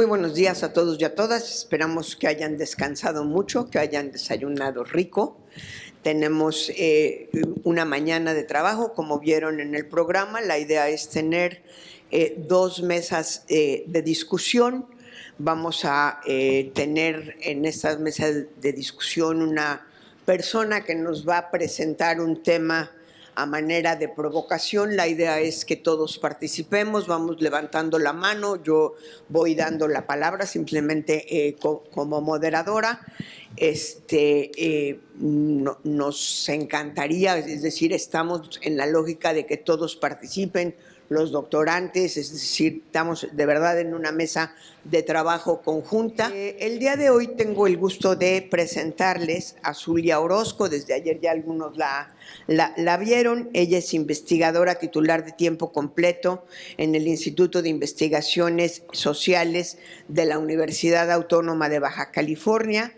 Muy buenos días a todos y a todas. Esperamos que hayan descansado mucho, que hayan desayunado rico. Tenemos una mañana de trabajo, como vieron en el programa. La idea es tener 2 mesas de discusión. Vamos a tener en estas mesas de discusión una persona que nos va a presentar un tema a manera de provocación. La idea es que todos participemos, vamos levantando la mano, yo voy dando la palabra simplemente como moderadora. Nos encantaría, es decir, estamos en la lógica de que todos participen, los doctorantes, es decir, estamos de verdad en una mesa de trabajo conjunta. El día de hoy tengo el gusto de presentarles a Zulia Orozco. Desde ayer ya algunos la vieron. Ella es investigadora titular de tiempo completo en el Instituto de Investigaciones Sociales de la Universidad Autónoma de Baja California,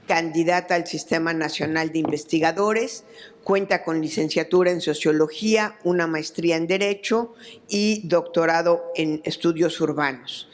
candidata al Sistema Nacional de Investigadores. Cuenta con licenciatura en Sociología, una maestría en Derecho y doctorado en Estudios Urbanos.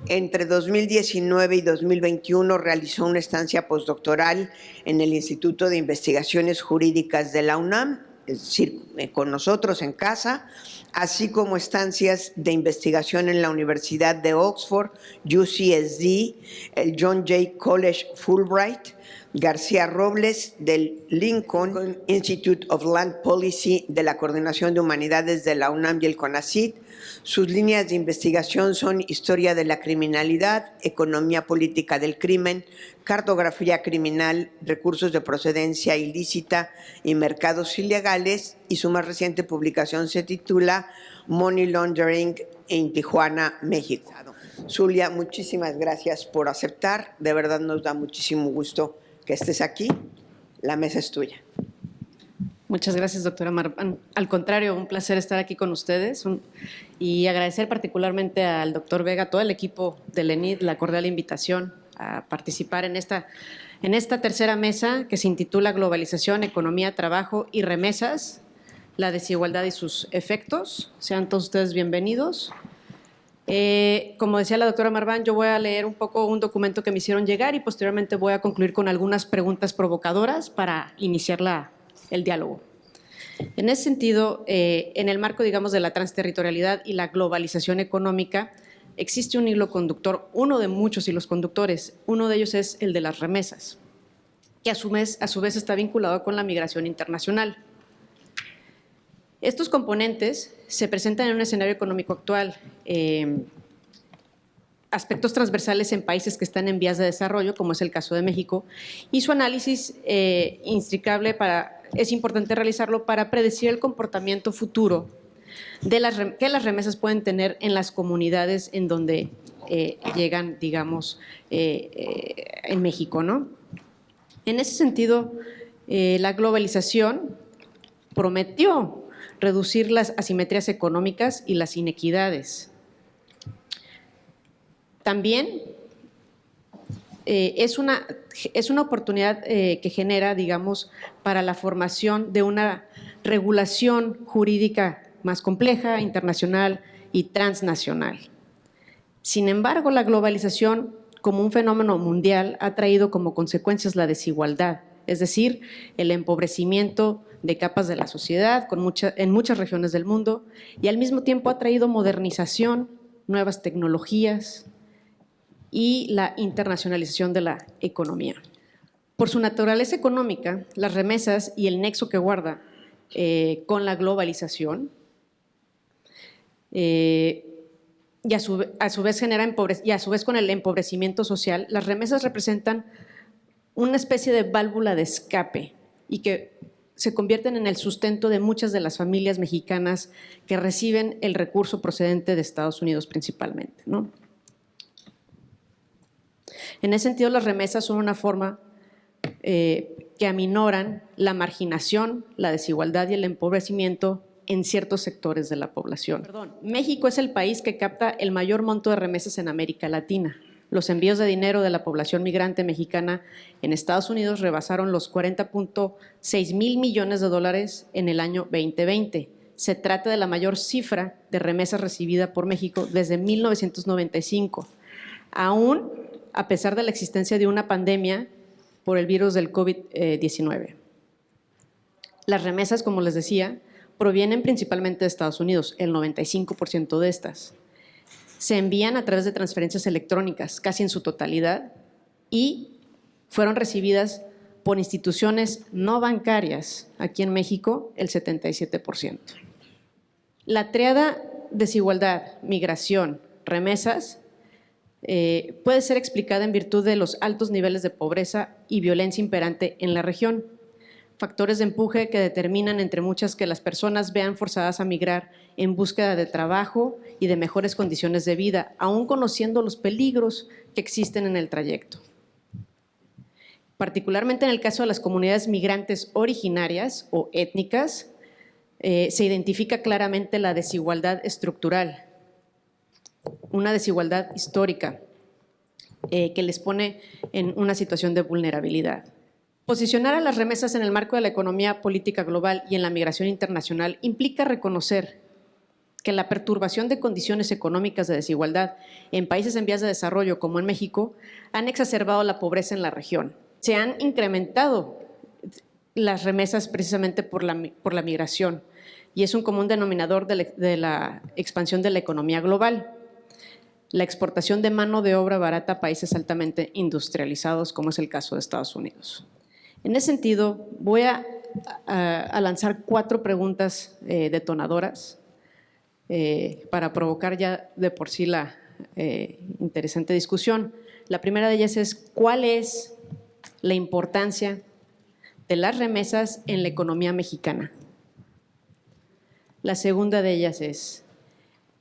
Entre 2019 y 2021 realizó una estancia postdoctoral en el Instituto de Investigaciones Jurídicas de la UNAM, es decir, con nosotros en casa, así como estancias de investigación en la Universidad de Oxford, UCSD, el John Jay College Fulbright, García Robles del Lincoln Institute of Land Policy de la Coordinación de Humanidades de la UNAM y el CONACYT. Sus líneas de investigación son historia de la criminalidad, economía política del crimen, cartografía criminal, recursos de procedencia ilícita y mercados ilegales, y su más reciente publicación se titula Money Laundering en Tijuana, México. Zulia, muchísimas gracias por aceptar, de verdad nos da muchísimo gusto que estés aquí. La mesa es tuya. Muchas gracias, doctora Marván. Al contrario, un placer estar aquí con ustedes y agradecer particularmente al doctor Vega, a todo el equipo del ENID, la cordial invitación a participar en esta tercera mesa que se intitula Globalización, Economía, Trabajo y Remesas, la desigualdad y sus efectos. Sean todos ustedes bienvenidos. Como decía la doctora Marván, yo voy a leer un poco un documento que me hicieron llegar y posteriormente voy a concluir con algunas preguntas provocadoras para iniciar el diálogo. En ese sentido, en el marco, digamos, de la transterritorialidad y la globalización económica, existe un hilo conductor, uno de muchos hilos conductores. Uno de ellos es el de las remesas, que a su vez está vinculado con la migración internacional. Estos componentes se presentan en un escenario económico actual, aspectos transversales en países que están en vías de desarrollo, como es el caso de México, y su análisis es importante realizarlo para predecir el comportamiento futuro que las remesas pueden tener en las comunidades en donde llegan, digamos, en México, ¿no? En ese sentido, la globalización prometió reducir las asimetrías económicas y las inequidades. También es una oportunidad que genera, digamos, para la formación de una regulación jurídica más compleja, internacional y transnacional. Sin embargo, la globalización como un fenómeno mundial ha traído como consecuencias la desigualdad, es decir, el empobrecimiento de capas de la sociedad en muchas regiones del mundo, y al mismo tiempo ha traído modernización, nuevas tecnologías y la internacionalización de la economía. Por su naturaleza económica, las remesas y el nexo que guarda con la globalización y a su vez con el empobrecimiento social, las remesas representan una especie de válvula de escape y que se convierten en el sustento de muchas de las familias mexicanas que reciben el recurso procedente de Estados Unidos principalmente, ¿no? En ese sentido, las remesas son una forma que aminoran la marginación, la desigualdad y el empobrecimiento en ciertos sectores de la población. México es el país que capta el mayor monto de remesas en América Latina. Los envíos de dinero de la población migrante mexicana en Estados Unidos rebasaron los 40.6 mil millones de dólares en el año 2020. Se trata de la mayor cifra de remesas recibida por México desde 1995. aún a pesar de la existencia de una pandemia por el virus del COVID-19. Las remesas, como les decía, provienen principalmente de Estados Unidos, el 95% de estas. Se envían a través de transferencias electrónicas, casi en su totalidad, y fueron recibidas por instituciones no bancarias, aquí en México, el 77%. La triada desigualdad, migración, remesas, puede ser explicada en virtud de los altos niveles de pobreza y violencia imperante en la región, factores de empuje que determinan, entre muchas, que las personas vean forzadas a migrar en búsqueda de trabajo y de mejores condiciones de vida, aún conociendo los peligros que existen en el trayecto. Particularmente en el caso de las comunidades migrantes originarias o étnicas, se identifica claramente la desigualdad estructural, una desigualdad histórica que les pone en una situación de vulnerabilidad. Posicionar a las remesas en el marco de la economía política global y en la migración internacional implica reconocer que la perturbación de condiciones económicas de desigualdad en países en vías de desarrollo, como en México, han exacerbado la pobreza en la región. Se han incrementado las remesas precisamente por la migración, y es un común denominador de la expansión de la economía global. La exportación de mano de obra barata a países altamente industrializados, como es el caso de Estados Unidos. En ese sentido, voy a lanzar 4 preguntas detonadoras para provocar ya de por sí la interesante discusión. La primera de ellas es: ¿cuál es la importancia de las remesas en la economía mexicana? La segunda de ellas es: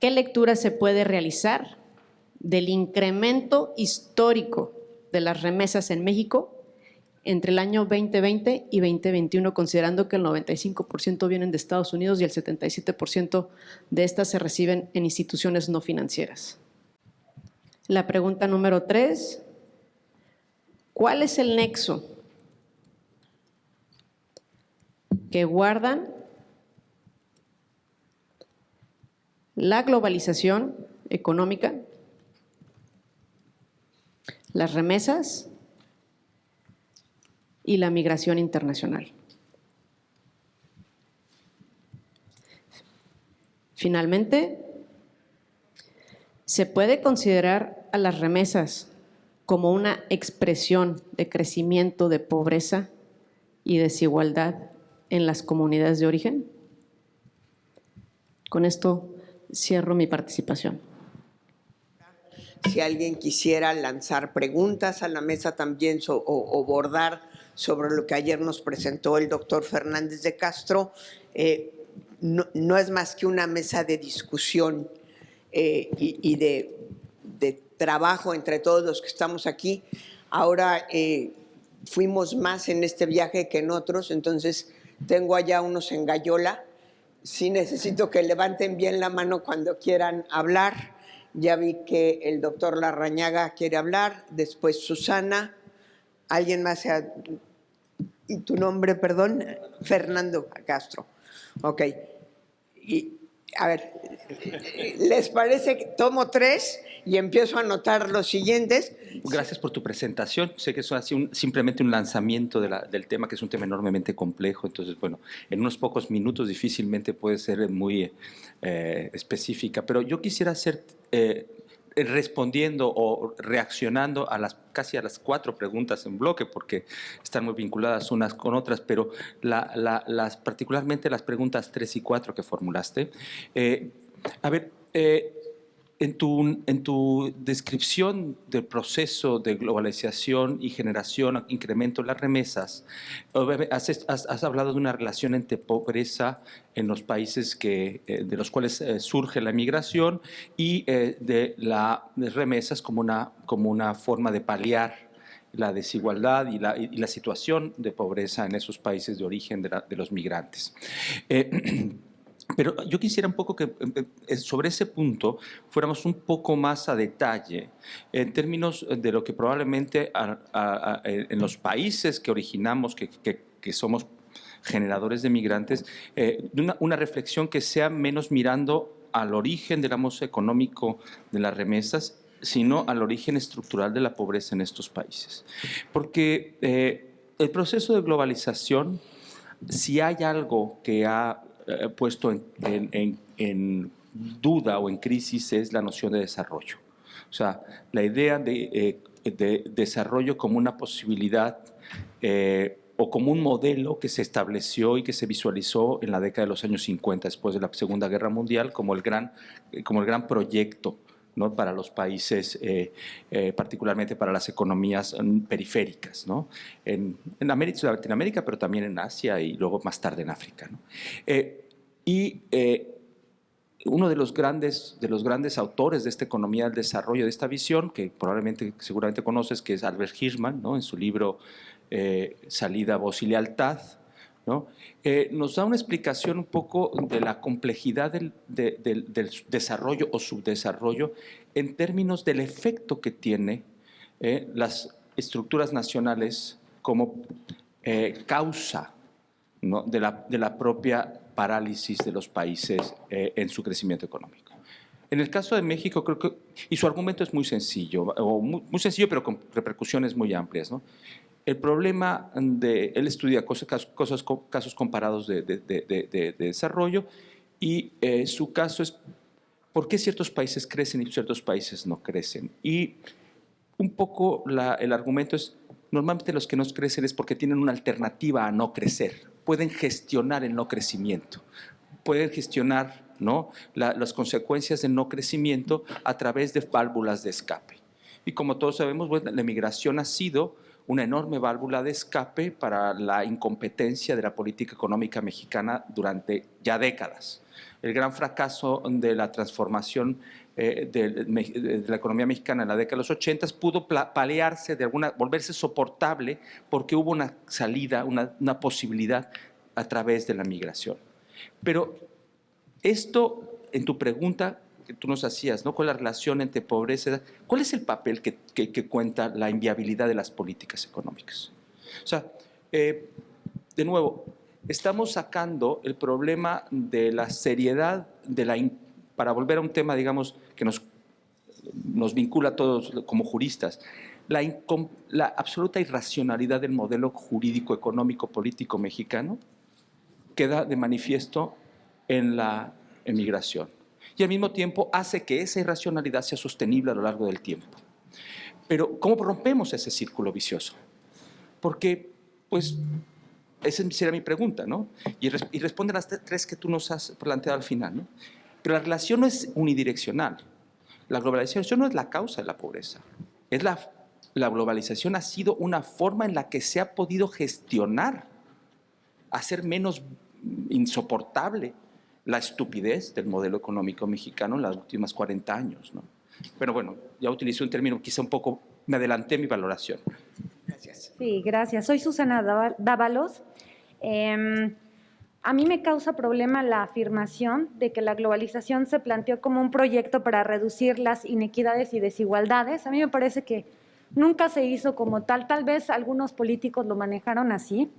¿qué lectura se puede realizar del incremento histórico de las remesas en México entre el año 2020 y 2021, considerando que el 95% vienen de Estados Unidos y el 77% de estas se reciben en instituciones no financieras? La pregunta número 3, ¿cuál es el nexo que guardan la globalización económica, las remesas y la migración internacional? Finalmente, ¿se puede considerar a las remesas como una expresión de crecimiento de pobreza y desigualdad en las comunidades de origen? Con esto cierro mi participación. Si alguien quisiera lanzar preguntas a la mesa también o bordar sobre lo que ayer nos presentó el doctor Fernández de Castro, no es más que una mesa de discusión y de trabajo entre todos los que estamos aquí. Ahora fuimos más en este viaje que en otros, entonces tengo allá unos en Gallola. Sí necesito que levanten bien la mano cuando quieran hablar. Ya vi que el doctor Larrañaga quiere hablar, después Susana, alguien más. ¿Y tu nombre, perdón? Fernando Castro. Ok. Y, a ver, ¿les parece que tomo 3 y empiezo a anotar los siguientes? Gracias por tu presentación. Sé que eso ha sido simplemente un lanzamiento del tema, que es un tema enormemente complejo. Entonces, bueno, en unos pocos minutos difícilmente puede ser muy específica. Pero yo quisiera hacer, respondiendo o reaccionando a casi a las 4 preguntas en bloque, porque están muy vinculadas unas con otras, pero particularmente las preguntas 3 y 4 que formulaste. A ver, en tu descripción del proceso de globalización y generación, incremento de las remesas, has hablado de una relación entre pobreza en los países de los cuales surge la migración y de las remesas como una forma de paliar la desigualdad y la situación de pobreza en esos países de origen de los migrantes. Pero yo quisiera un poco que sobre ese punto fuéramos un poco más a detalle en términos de lo que probablemente en los países que originamos, que somos generadores de migrantes, una reflexión que sea menos mirando al origen, digamos, económico de las remesas sino al origen estructural de la pobreza en estos países. Porque el proceso de globalización, si hay algo que ha puesto en duda o en crisis, es la noción de desarrollo. O sea, la idea de desarrollo como una posibilidad o como un modelo que se estableció y que se visualizó en la década de los años 50, después de la Segunda Guerra Mundial, como el gran proyecto, ¿no?, para los países, particularmente para las economías periféricas, ¿no?, en América, Latinoamérica, pero también en Asia y luego más tarde en África, ¿no? Uno de los grandes autores de esta economía del desarrollo, de esta visión, que seguramente conoces, que es Albert Hirschman, ¿no?, en su libro Salida, Voz y Lealtad, ¿no?, nos da una explicación un poco de la complejidad del desarrollo o subdesarrollo en términos del efecto que tiene las estructuras nacionales como causa, ¿no?, de la propia parálisis de los países en su crecimiento económico. En el caso de México, creo que, y su argumento es muy sencillo, muy sencillo, pero con repercusiones muy amplias, ¿no? El problema él estudia casos comparados de desarrollo, y su caso es por qué ciertos países crecen y ciertos países no crecen. Y un poco el argumento es, normalmente los que no crecen es porque tienen una alternativa a no crecer. Pueden gestionar el no crecimiento, pueden gestionar, ¿no?, las consecuencias del no crecimiento a través de válvulas de escape. Y como todos sabemos, bueno, la emigración ha sido una enorme válvula de escape para la incompetencia de la política económica mexicana durante ya décadas. El gran fracaso de la transformación de la economía mexicana en la década de los 80 pudo paliarse, volverse soportable, porque hubo una salida, una posibilidad a través de la migración. Pero esto, en tu pregunta que tú nos hacías, ¿no?, con la relación entre pobreza, ¿cuál es el papel que cuenta la inviabilidad de las políticas económicas? O sea, de nuevo, estamos sacando el problema de la seriedad, para volver a un tema, digamos, que nos vincula a todos como juristas, la absoluta irracionalidad del modelo jurídico, económico, político mexicano queda de manifiesto en la emigración. Y al mismo tiempo hace que esa irracionalidad sea sostenible a lo largo del tiempo. Pero ¿cómo rompemos ese círculo vicioso? Porque, pues, esa será mi pregunta, ¿no? Y responde a las tres que tú nos has planteado al final, ¿no? Pero la relación no es unidireccional. La globalización no es la causa de la pobreza. La globalización ha sido una forma en la que se ha podido gestionar, hacer menos insoportable la estupidez del modelo económico mexicano en los últimos 40 años, ¿no? Pero bueno, ya utilicé un término, quizá un poco, me adelanté mi valoración. Gracias. Sí, gracias. Soy Susana Dávalos. A mí me causa problema la afirmación de que la globalización se planteó como un proyecto para reducir las inequidades y desigualdades. A mí me parece que nunca se hizo como tal. Tal vez algunos políticos lo manejaron así,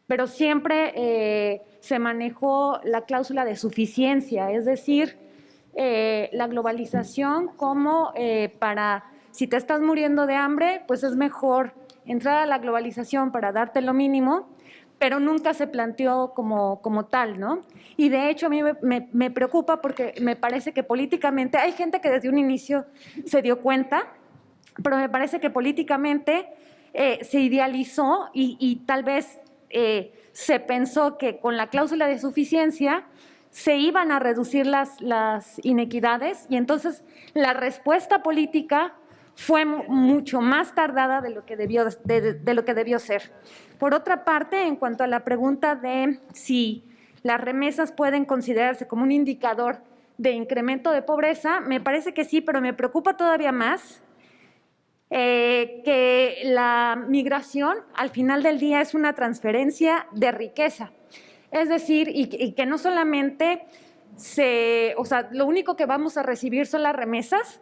pero siempre se manejó la cláusula de suficiencia, es decir, la globalización como para, si te estás muriendo de hambre, pues es mejor entrar a la globalización para darte lo mínimo, pero nunca se planteó como tal, ¿no? Y de hecho a mí me preocupa porque me parece que políticamente, hay gente que desde un inicio se dio cuenta, pero me parece que políticamente se idealizó y tal vez se pensó que con la cláusula de suficiencia se iban a reducir las inequidades, y entonces la respuesta política fue mucho más tardada de lo que debió ser. Por otra parte, en cuanto a la pregunta de si las remesas pueden considerarse como un indicador de incremento de pobreza, me parece que sí, pero me preocupa todavía más que la migración al final del día es una transferencia de riqueza. Es decir, y que no solamente lo único que vamos a recibir son las remesas,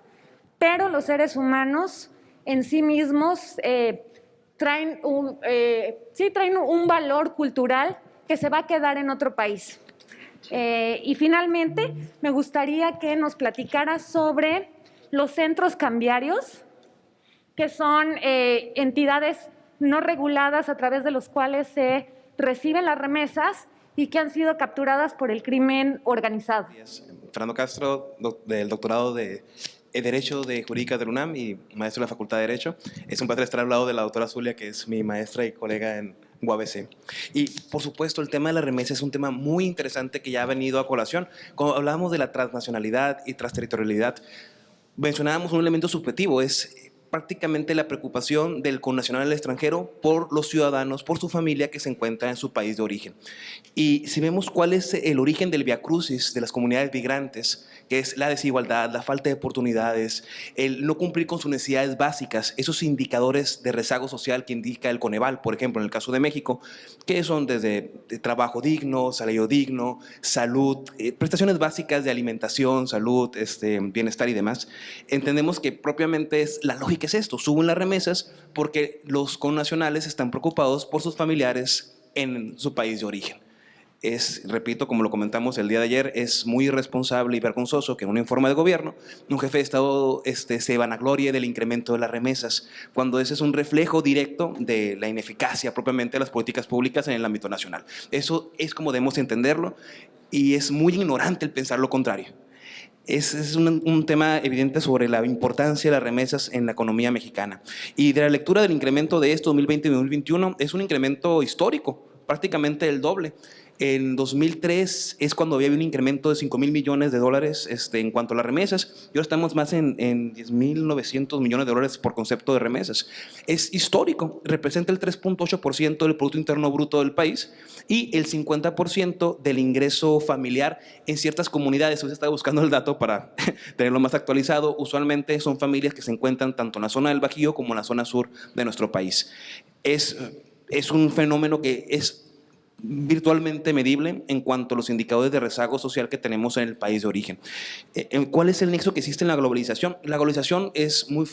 pero los seres humanos en sí mismos traen un valor cultural que se va a quedar en otro país. Y finalmente, me gustaría que nos platicara sobre los centros cambiarios, que son entidades no reguladas a través de los cuales se reciben las remesas y que han sido capturadas por el crimen organizado. Fernando Castro, del doctorado de Derecho de Jurídica de la UNAM y maestro de la Facultad de Derecho. Es un placer estar al lado de la doctora Zulia, que es mi maestra y colega en UABC. Y, por supuesto, el tema de la remesa es un tema muy interesante que ya ha venido a colación. Cuando hablábamos de la transnacionalidad y transterritorialidad, mencionábamos un elemento subjetivo, es prácticamente la preocupación del connacional al extranjero por los ciudadanos, por su familia que se encuentra en su país de origen. Y si vemos cuál es el origen del viacrucis de las comunidades migrantes, que es la desigualdad, la falta de oportunidades, el no cumplir con sus necesidades básicas, esos indicadores de rezago social que indica el Coneval, por ejemplo, en el caso de México, que son desde trabajo digno, salario digno, salud, prestaciones básicas de alimentación, salud, bienestar y demás, entendemos que propiamente es la lógica es esto, suben las remesas porque los connacionales están preocupados por sus familiares en su país de origen. Repito, como lo comentamos el día de ayer, es muy irresponsable y vergonzoso que en un informe de gobierno un jefe de Estado se vanaglorie del incremento de las remesas, cuando ese es un reflejo directo de la ineficacia propiamente de las políticas públicas en el ámbito nacional. Eso es como debemos entenderlo y es muy ignorante el pensar lo contrario. Es un tema evidente sobre la importancia de las remesas en la economía mexicana. Y de la lectura del incremento de esto 2020 y 2021 es un incremento histórico, prácticamente el doble. En 2003 es cuando había un incremento de $5,000 millones en cuanto a las remesas, y ahora estamos más en 10,900 millones de dólares por concepto de remesas. Es histórico, representa el 3.8% del Producto Interno Bruto del país y el 50% del ingreso familiar en ciertas comunidades. Usted está buscando el dato para tenerlo más actualizado. Usualmente son familias que se encuentran tanto en la zona del Bajío como en la zona sur de nuestro país. Es un fenómeno que es virtualmente medible en cuanto a los indicadores de rezago social que tenemos en el país de origen. ¿Cuál es el nexo que existe en la globalización? La globalización es muy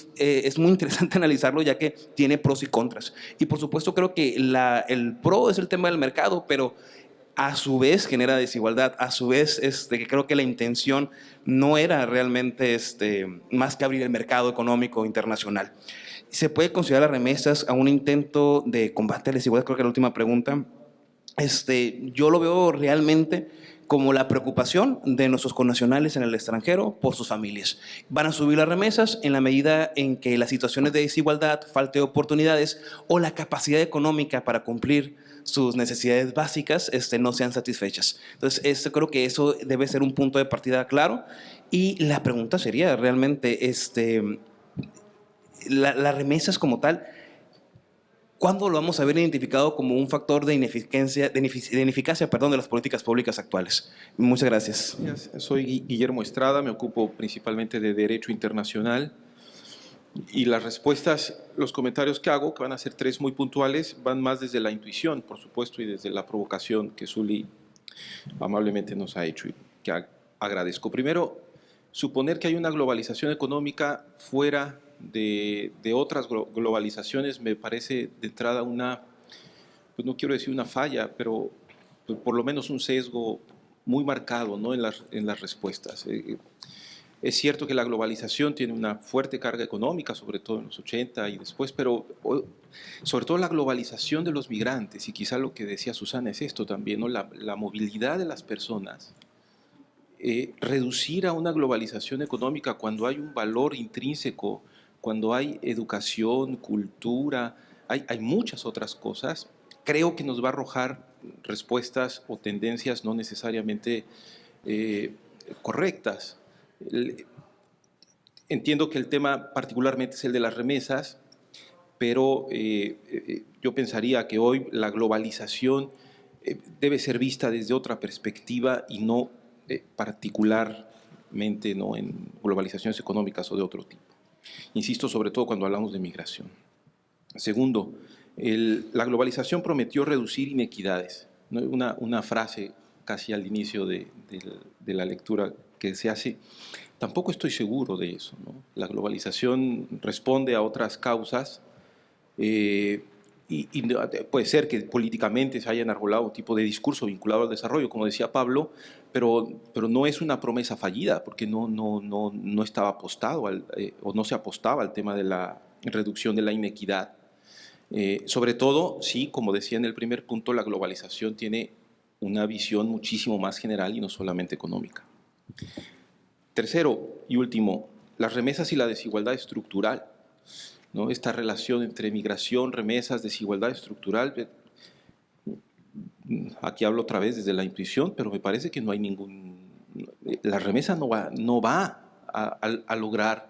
interesante analizarlo, ya que tiene pros y contras. Y por supuesto creo que el pro es el tema del mercado, pero a su vez genera desigualdad, a su vez que creo que la intención no era realmente más que abrir el mercado económico internacional. ¿Se puede considerar las remesas a un intento de combate a la desigualdad? Creo que es la última pregunta. Yo lo veo realmente como la preocupación de nuestros connacionales en el extranjero por sus familias. Van a subir las remesas en la medida en que las situaciones de desigualdad, falta de oportunidades o la capacidad económica para cumplir sus necesidades básicas no sean satisfechas. Entonces, creo que eso debe ser un punto de partida claro. Y la pregunta sería realmente, las remesas como tal, ¿cuándo lo vamos a ver identificado como un factor de ineficacia de las políticas públicas actuales? Muchas gracias. Soy Guillermo Estrada, me ocupo principalmente de Derecho Internacional y las respuestas, los comentarios que hago, que van a ser 3 muy puntuales, van más desde la intuición, por supuesto, y desde la provocación que Zuli amablemente nos ha hecho y que agradezco. Primero, suponer que hay una globalización económica fuera de otras globalizaciones me parece de entrada pues no quiero decir una falla, pero por lo menos un sesgo muy marcado, ¿no?, en las respuestas. Es cierto que la globalización tiene una fuerte carga económica, sobre todo en los 80 y después, pero sobre todo la globalización de los migrantes, y quizá lo que decía Susana es esto también, ¿no?, la movilidad de las personas. Reducir a una globalización económica cuando hay un valor intrínseco, cuando hay educación, cultura, hay muchas otras cosas, creo que nos va a arrojar respuestas o tendencias no necesariamente correctas. Entiendo que el tema particularmente es el de las remesas, pero yo pensaría que hoy la globalización debe ser vista desde otra perspectiva y no particularmente, ¿no?, en globalizaciones económicas o de otro tipo. Insisto, sobre todo cuando hablamos de migración. Segundo, la globalización prometió reducir inequidades, ¿no? Una frase casi al inicio de la lectura que se hace. Tampoco estoy seguro de eso, ¿no? La globalización responde a otras causas. puede ser que políticamente se haya enarbolado un tipo de discurso vinculado al desarrollo, como decía Pablo, pero no es una promesa fallida, porque no estaba apostado o no se apostaba al tema de la reducción de la inequidad. Sobre todo, sí, como decía en el primer punto, la globalización tiene una visión muchísimo más general y no solamente económica. Tercero y último, las remesas y la desigualdad estructural, ¿no? Esta relación entre migración, remesas, desigualdad estructural. Aquí hablo otra vez desde la intuición, pero me parece que no hay la remesa no va a lograr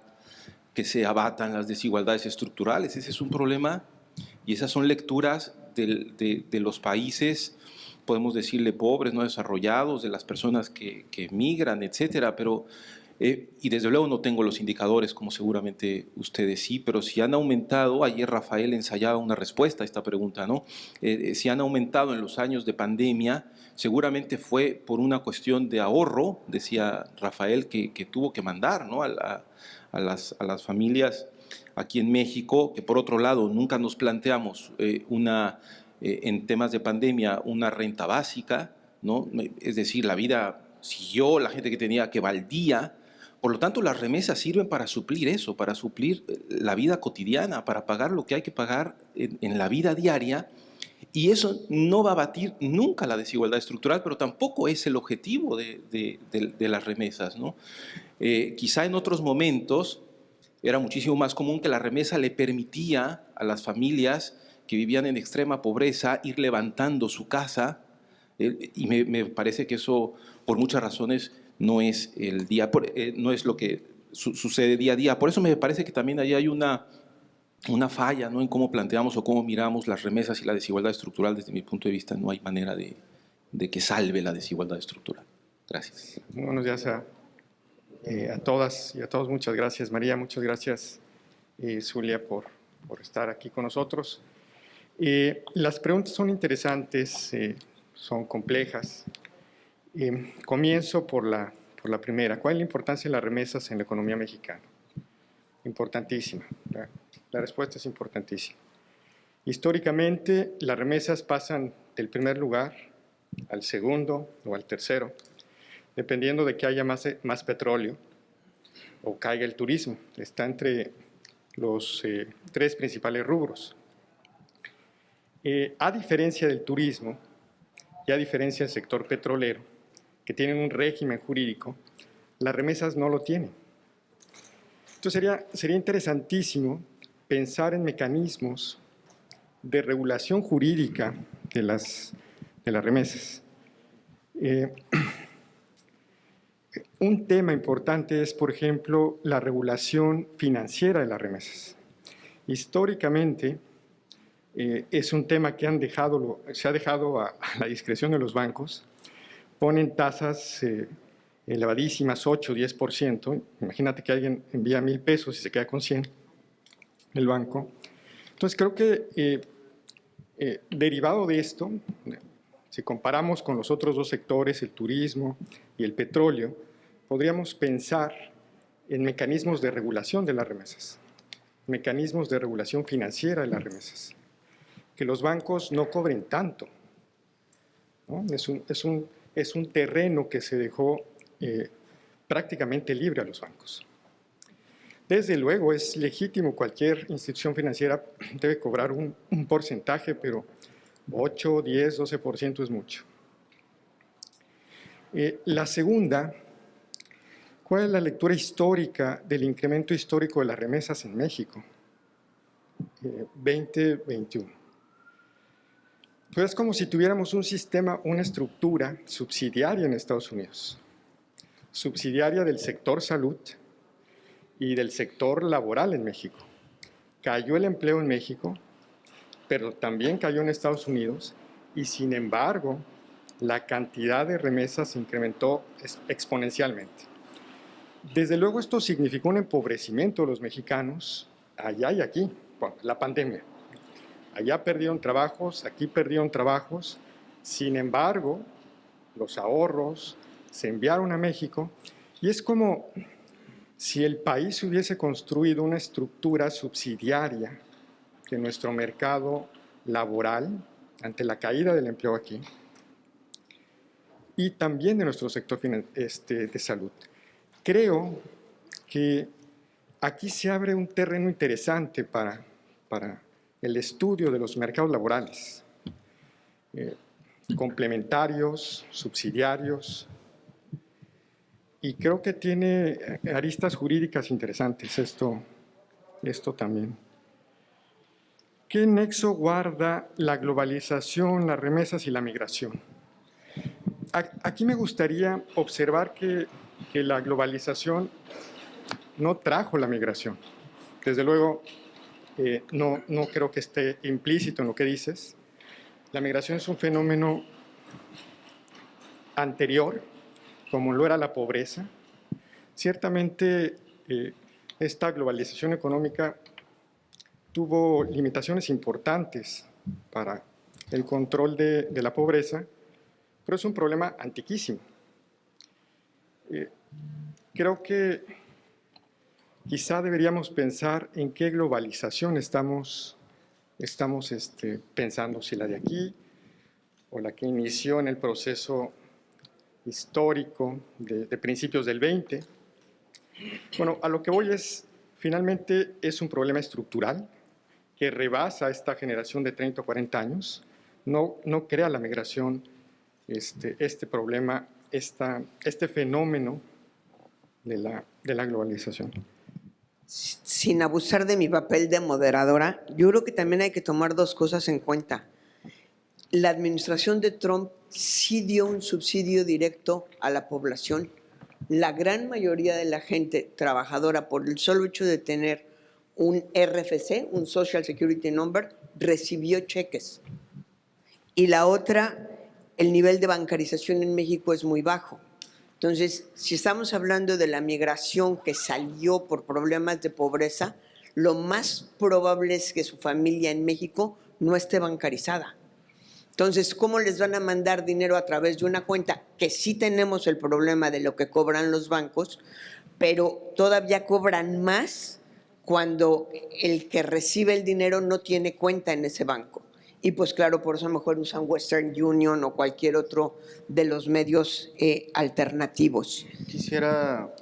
que se abatan las desigualdades estructurales. Ese es un problema y esas son lecturas de los países, podemos decirle pobres, no desarrollados, de las personas que migran, etcétera, pero y desde luego no tengo los indicadores, como seguramente ustedes sí, pero si han aumentado, ayer Rafael ensayaba una respuesta a esta pregunta, ¿no? Si han aumentado en los años de pandemia, seguramente fue por una cuestión de ahorro, decía Rafael, que tuvo que mandar, ¿no? a las familias aquí en México, que por otro lado nunca nos planteamos en temas de pandemia una renta básica, ¿no? Es decir, la vida siguió, la gente que tenía que baldía. Por lo tanto, las remesas sirven para suplir eso, para suplir la vida cotidiana, para pagar lo que hay que pagar en la vida diaria. Y eso no va a batir nunca la desigualdad estructural, pero tampoco es el objetivo de las remesas, ¿no? Quizá en otros momentos era muchísimo más común que la remesa le permitía a las familias que vivían en extrema pobreza ir levantando su casa, y me parece que eso, por muchas razones, no es no es lo que sucede día a día. Por eso me parece que también ahí hay una falla, ¿no? En cómo planteamos o cómo miramos las remesas y la desigualdad estructural. Desde mi punto de vista, no hay manera de que salve la desigualdad estructural. Gracias. Buenos días a todas y a todos. Muchas gracias, María. Muchas gracias, Zulia, por estar aquí con nosotros. Las preguntas son interesantes, son complejas. Comienzo por la primera. ¿Cuál es la importancia de las remesas en la economía mexicana? Importantísima. La respuesta es importantísima. Históricamente, las remesas pasan del primer lugar al segundo o al tercero, dependiendo de que haya más petróleo o caiga el turismo. Está entre los tres principales rubros. A diferencia del turismo y a diferencia del sector petrolero, que tienen un régimen jurídico, las remesas no lo tienen. Entonces sería interesantísimo pensar en mecanismos de regulación jurídica de las remesas. Un tema importante es, por ejemplo, la regulación financiera de las remesas. Históricamente, es un tema que se ha dejado a la discreción de los bancos. Ponen tasas elevadísimas, 8, 10%. Imagínate que alguien envía 1,000 pesos y se queda con 100 el banco. Entonces, creo que derivado de esto, si comparamos con los otros dos sectores, el turismo y el petróleo, podríamos pensar en mecanismos de regulación de las remesas, mecanismos de regulación financiera de las remesas, que los bancos no cobren tanto, ¿no? Es un terreno que se dejó prácticamente libre a los bancos. Desde luego, es legítimo, cualquier institución financiera debe cobrar un porcentaje, pero 8, 10, 12% es mucho. La segunda, ¿cuál es la lectura histórica del incremento histórico de las remesas en México? 2021. Pues es como si tuviéramos un sistema, una estructura subsidiaria en Estados Unidos, subsidiaria del sector salud y del sector laboral en México. Cayó el empleo en México, pero también cayó en Estados Unidos, y sin embargo, la cantidad de remesas se incrementó exponencialmente. Desde luego, esto significó un empobrecimiento de los mexicanos allá y aquí, bueno, la pandemia. Allá perdieron trabajos, aquí perdieron trabajos. Sin embargo, los ahorros se enviaron a México, y es como si el país hubiese construido una estructura subsidiaria de nuestro mercado laboral, ante la caída del empleo aquí, y también de nuestro sector de salud. Creo que aquí se abre un terreno interesante para el estudio de los mercados laborales, complementarios, subsidiarios, y creo que tiene aristas jurídicas interesantes esto también. ¿Qué nexo guarda la globalización, las remesas y la migración? Aquí me gustaría observar que la globalización no trajo la migración. Desde luego, no creo que esté implícito en lo que dices. La migración es un fenómeno anterior, como lo era la pobreza. Ciertamente, esta globalización económica tuvo limitaciones importantes para el control de la pobreza, pero es un problema antiquísimo. Creo que quizá deberíamos pensar en qué globalización estamos pensando, si la de aquí o la que inició en el proceso histórico de principios del 20. Bueno, a lo que voy finalmente es un problema estructural que rebasa esta generación de 30 o 40 años. No crea la migración este problema, este fenómeno de la globalización. Sin abusar de mi papel de moderadora, yo creo que también hay que tomar dos cosas en cuenta. La administración de Trump sí dio un subsidio directo a la población. La gran mayoría de la gente trabajadora, por el solo hecho de tener un RFC, un Social Security Number, recibió cheques. Y la otra, el nivel de bancarización en México es muy bajo. Entonces, si estamos hablando de la migración que salió por problemas de pobreza, lo más probable es que su familia en México no esté bancarizada. Entonces, ¿cómo les van a mandar dinero a través de una cuenta? Que sí tenemos el problema de lo que cobran los bancos, pero todavía cobran más cuando el que recibe el dinero no tiene cuenta en ese banco. Y pues claro, por eso mejor usan Western Union o cualquier otro de los medios alternativos. Quisiera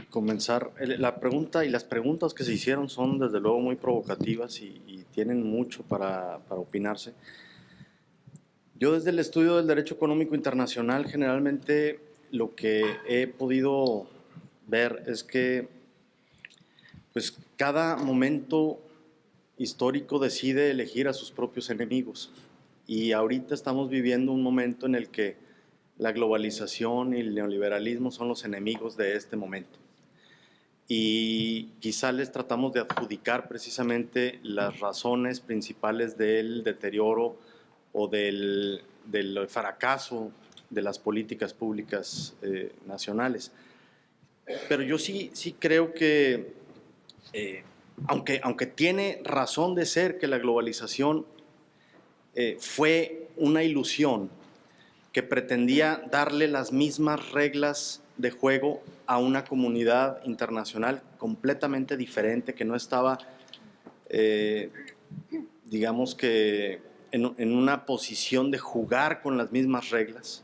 comenzar. La pregunta y las preguntas que se hicieron son desde luego muy provocativas y tienen mucho para opinarse. Yo desde el estudio del derecho económico internacional generalmente lo que he podido ver es que pues, cada momento histórico decide elegir a sus propios enemigos y ahorita estamos viviendo un momento en el que la globalización y el neoliberalismo son los enemigos de este momento y quizá les tratamos de adjudicar precisamente las razones principales del deterioro o del fracaso de las políticas públicas nacionales. Pero yo sí creo que aunque tiene razón de ser que la globalización fue una ilusión que pretendía darle las mismas reglas de juego a una comunidad internacional completamente diferente, que no estaba, digamos que, en una posición de jugar con las mismas reglas.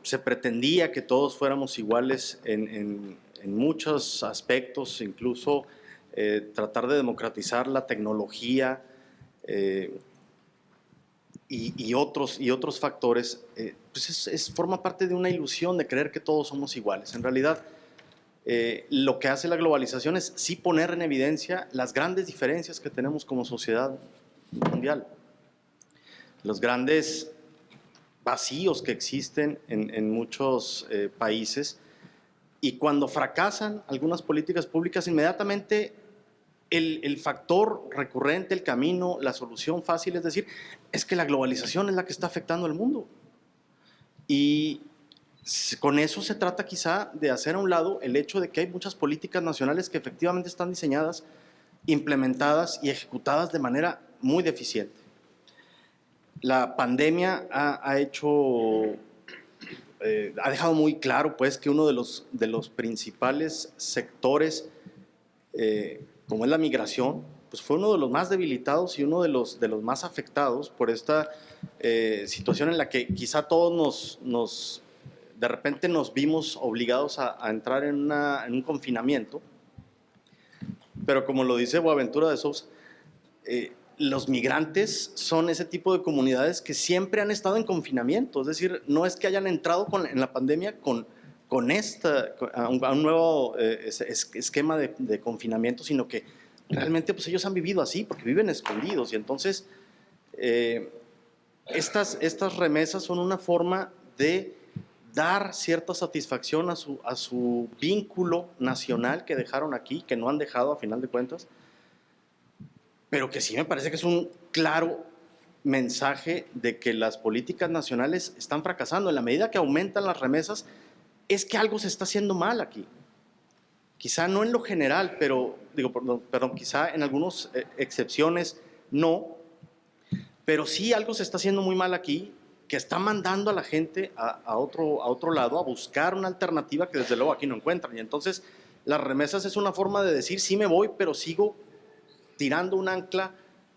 Se pretendía que todos fuéramos iguales en muchos aspectos, incluso tratar de democratizar la tecnología y otros factores, pues forma parte de una ilusión de creer que todos somos iguales. En realidad, lo que hace la globalización es sí poner en evidencia las grandes diferencias que tenemos como sociedad mundial, los grandes vacíos que existen en muchos países, y cuando fracasan algunas políticas públicas, inmediatamente el factor recurrente, el camino, la solución fácil es decir, es que la globalización es la que está afectando al mundo. Y con eso se trata quizá de hacer a un lado el hecho de que hay muchas políticas nacionales que efectivamente están diseñadas, implementadas y ejecutadas de manera muy deficiente. La pandemia ha dejado muy claro pues, que uno de los principales sectores, como es la migración, pues fue uno de los más debilitados y uno de los más afectados por esta situación en la que quizá todos de repente nos vimos obligados a entrar en un confinamiento. Pero como lo dice Boaventura de Sousa, los migrantes son ese tipo de comunidades que siempre han estado en confinamiento. Es decir, no es que hayan entrado en la pandemia a un nuevo esquema de confinamiento, sino que realmente pues, ellos han vivido así, porque viven escondidos. Y entonces, estas remesas son una forma de dar cierta satisfacción a su vínculo nacional que dejaron aquí, que no han dejado a final de cuentas, pero que sí me parece que es un claro mensaje de que las políticas nacionales están fracasando. En la medida que aumentan las remesas, es que algo se está haciendo mal aquí. Quizá no en lo general, perdón, quizá en algunas excepciones no, pero sí algo se está haciendo muy mal aquí, que está mandando a la gente a otro lado a buscar una alternativa que desde luego aquí no encuentran. Y entonces las remesas es una forma de decir, sí me voy, pero sigo tirando un ancla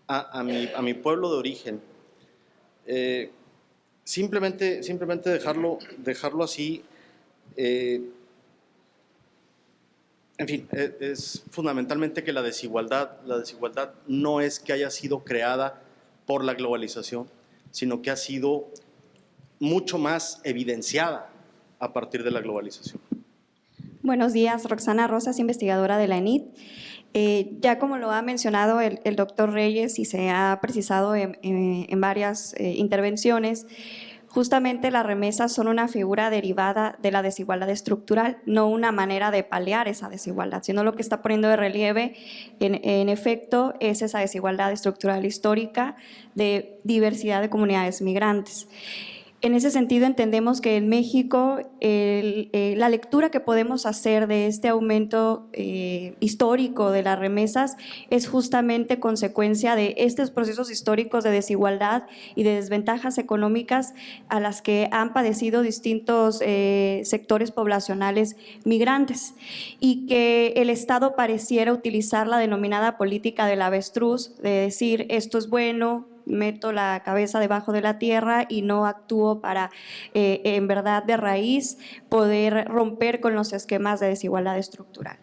a mi pueblo de origen. Simplemente dejarlo así. En fin, es fundamentalmente que la desigualdad no es que haya sido creada por la globalización, sino que ha sido mucho más evidenciada a partir de la globalización. Buenos días, Roxana Rosas, investigadora de la ENIT. Ya como lo ha mencionado el doctor Reyes y se ha precisado en varias intervenciones, justamente las remesas son una figura derivada de la desigualdad estructural, no una manera de paliar esa desigualdad, sino lo que está poniendo de relieve, en efecto, es esa desigualdad estructural histórica de diversidad de comunidades migrantes. En ese sentido, entendemos que en México la lectura que podemos hacer de este aumento histórico de las remesas es justamente consecuencia de estos procesos históricos de desigualdad y de desventajas económicas a las que han padecido distintos sectores poblacionales migrantes, y que el Estado pareciera utilizar la denominada política del avestruz, de decir esto es bueno, meto la cabeza debajo de la tierra y no actúo para, en verdad, de raíz, poder romper con los esquemas de desigualdad estructural.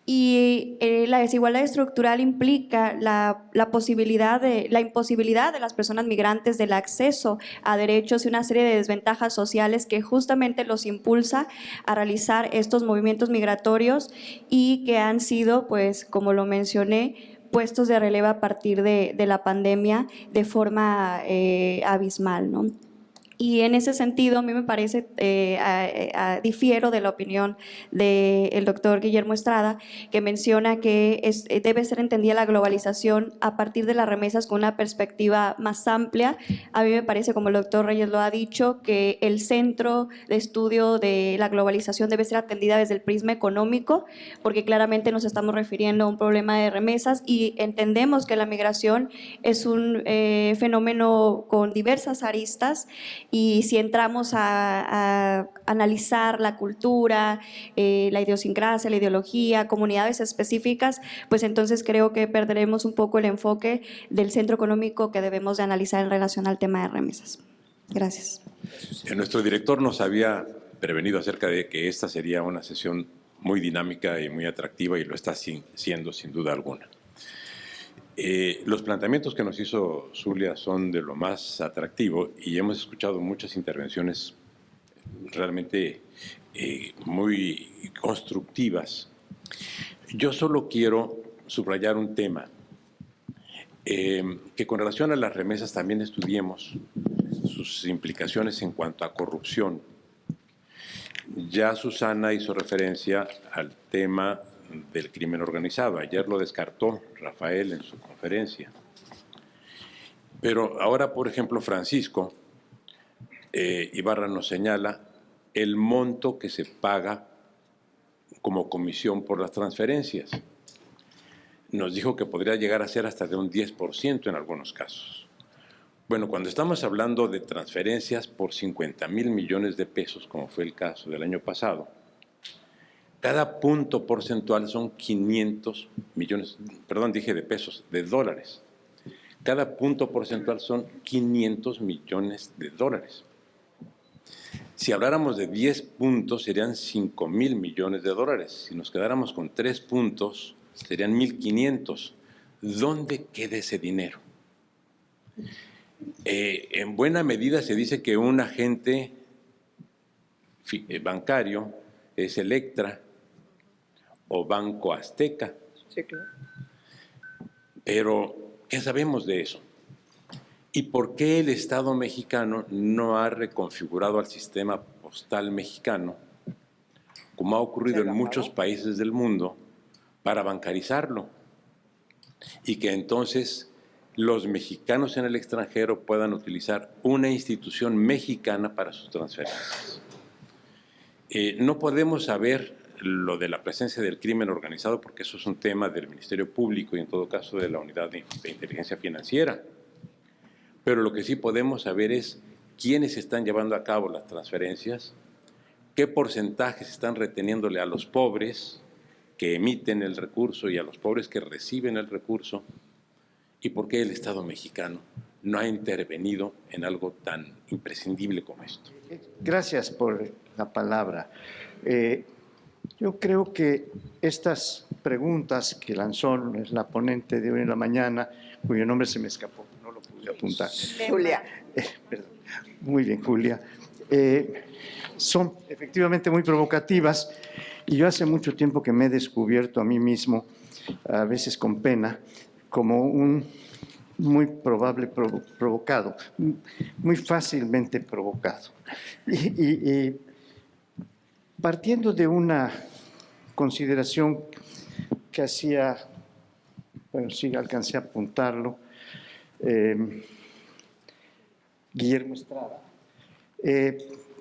Y la desigualdad estructural implica la imposibilidad de las personas migrantes del acceso a derechos y una serie de desventajas sociales que justamente los impulsa a realizar estos movimientos migratorios y que han sido, pues, como lo mencioné, puestos de relieve a partir de la pandemia de forma abismal, ¿no? Y en ese sentido, a mí me parece, difiero de la opinión del doctor Guillermo Estrada, que menciona que debe ser entendida la globalización a partir de las remesas con una perspectiva más amplia. A mí me parece, como el doctor Reyes lo ha dicho, que el centro de estudio de la globalización debe ser atendida desde el prisma económico, porque claramente nos estamos refiriendo a un problema de remesas y entendemos que la migración es un fenómeno con diversas aristas. Y si entramos a analizar la cultura, la idiosincrasia, la ideología, comunidades específicas, pues entonces creo que perderemos un poco el enfoque del centro económico que debemos de analizar en relación al tema de remesas. Gracias. Nuestro director nos había prevenido acerca de que esta sería una sesión muy dinámica y muy atractiva, y lo está siendo sin duda alguna. Los planteamientos que nos hizo Zulia son de lo más atractivo y hemos escuchado muchas intervenciones realmente muy constructivas. Yo solo quiero subrayar un tema, que con relación a las remesas también estudiemos sus implicaciones en cuanto a corrupción. Ya Susana hizo referencia al tema del crimen organizado. Ayer lo descartó Rafael en su conferencia. Pero ahora, por ejemplo, Francisco Ibarra nos señala el monto que se paga como comisión por las transferencias. Nos dijo que podría llegar a ser hasta de un 10% en algunos casos. Bueno, cuando estamos hablando de transferencias por 50,000 millones de pesos, como fue el caso del año pasado, Cada punto porcentual son 500 millones, perdón, dije de pesos, de dólares. Cada punto porcentual son 500 millones de dólares. Si habláramos de 10 puntos, serían 5,000 millones de dólares. Si nos quedáramos con 3 puntos, serían 1,500. ¿Dónde queda ese dinero? En buena medida se dice que un agente bancario es Electra o Banco Azteca. Sí, claro. Pero, ¿qué sabemos de eso? ¿Y por qué el Estado mexicano no ha reconfigurado al sistema postal mexicano, como ha ocurrido en muchos países del mundo, para bancarizarlo? Y que entonces los mexicanos en el extranjero puedan utilizar una institución mexicana para sus transferencias. No podemos saber lo de la presencia del crimen organizado, porque eso es un tema del Ministerio Público y en todo caso de la Unidad de Inteligencia Financiera. Pero lo que sí podemos saber es quiénes están llevando a cabo las transferencias, qué porcentajes están reteniéndole a los pobres que emiten el recurso y a los pobres que reciben el recurso, y por qué el Estado mexicano no ha intervenido en algo tan imprescindible como esto. Gracias por la palabra. Yo creo que estas preguntas que lanzó la ponente de hoy en la mañana, cuyo nombre se me escapó, no lo pude apuntar. Julia. Perdón. Muy bien, Julia. Son efectivamente muy provocativas y yo hace mucho tiempo que me he descubierto a mí mismo, a veces con pena, como un muy probable provocado, muy fácilmente provocado. Y partiendo de una consideración que hacía, bueno, sí alcancé a apuntarlo, Guillermo Estrada,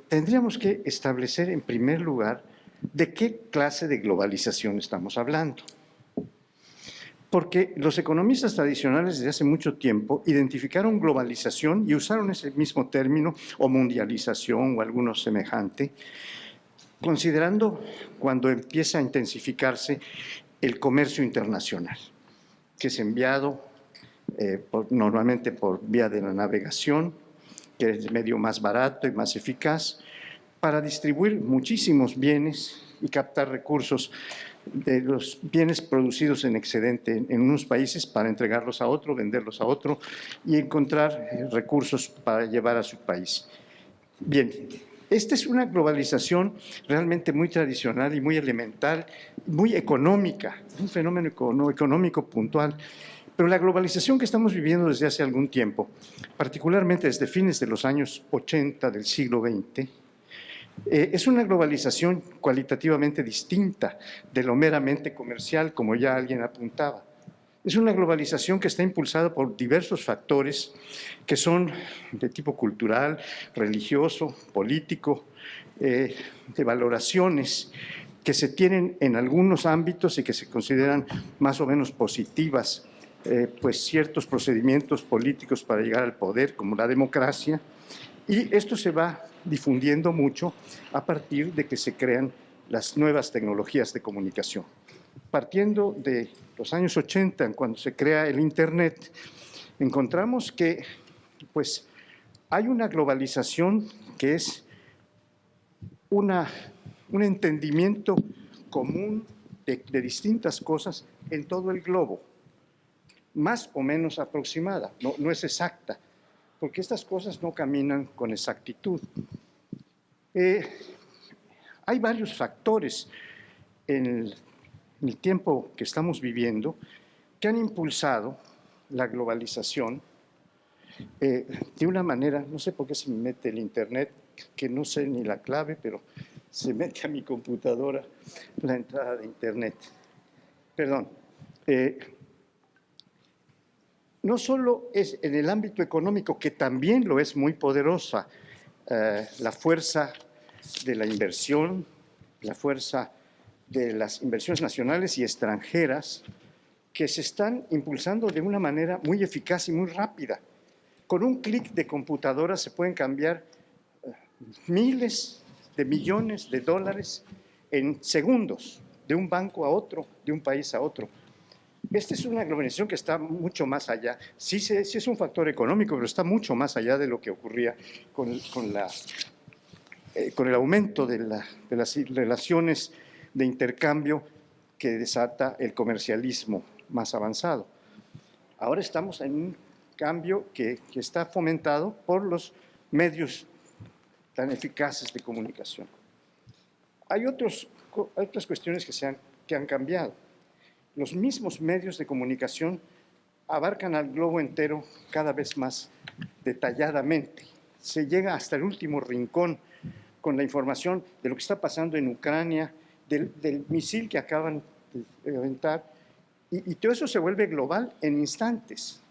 tendríamos que establecer en primer lugar de qué clase de globalización estamos hablando. Porque los economistas tradicionales desde hace mucho tiempo identificaron globalización y usaron ese mismo término, o mundialización o alguno semejante, considerando cuando empieza a intensificarse el comercio internacional, que es enviado normalmente por vía de la navegación, que es el medio más barato y más eficaz, para distribuir muchísimos bienes y captar recursos de los bienes producidos en excedente en unos países para entregarlos a otro, venderlos a otro y encontrar recursos para llevar a su país. Bien, esta es una globalización realmente muy tradicional y muy elemental, muy económica, un fenómeno económico puntual. Pero la globalización que estamos viviendo desde hace algún tiempo, particularmente desde fines de los años 80 del siglo XX, es una globalización cualitativamente distinta de lo meramente comercial, como ya alguien apuntaba. Es una globalización que está impulsada por diversos factores que son de tipo cultural, religioso, político, de valoraciones que se tienen en algunos ámbitos y que se consideran más o menos positivas, pues ciertos procedimientos políticos para llegar al poder, como la democracia, y esto se va difundiendo mucho a partir de que se crean las nuevas tecnologías de comunicación. Partiendo de los años 80, cuando se crea el Internet, encontramos que pues, hay una globalización que es un entendimiento común de distintas cosas en todo el globo, más o menos aproximada, no es exacta, porque estas cosas no caminan con exactitud. Hay varios factores en el tiempo que estamos viviendo que han impulsado la globalización de una manera, no sé por qué se me mete el Internet, que no sé ni la clave, pero se mete a mi computadora la entrada de Internet. Perdón. No solo es en el ámbito económico, que también lo es muy poderosa, la fuerza de la inversión, la fuerza de las inversiones nacionales y extranjeras, que se están impulsando de una manera muy eficaz y muy rápida. Con un clic de computadora se pueden cambiar miles de millones de dólares en segundos, de un banco a otro, de un país a otro. Esta es una globalización que está mucho más allá. Sí es un factor económico, pero está mucho más allá de lo que ocurría con el aumento de las relaciones de intercambio que desata el comercialismo más avanzado. Ahora estamos en un cambio que está fomentado por los medios tan eficaces de comunicación. Hay otras cuestiones que han cambiado. Los mismos medios de comunicación abarcan al globo entero cada vez más detalladamente. Se llega hasta el último rincón con la información de lo que está pasando en Ucrania, del misil que acaban de aventar, y todo eso se vuelve global en instantes.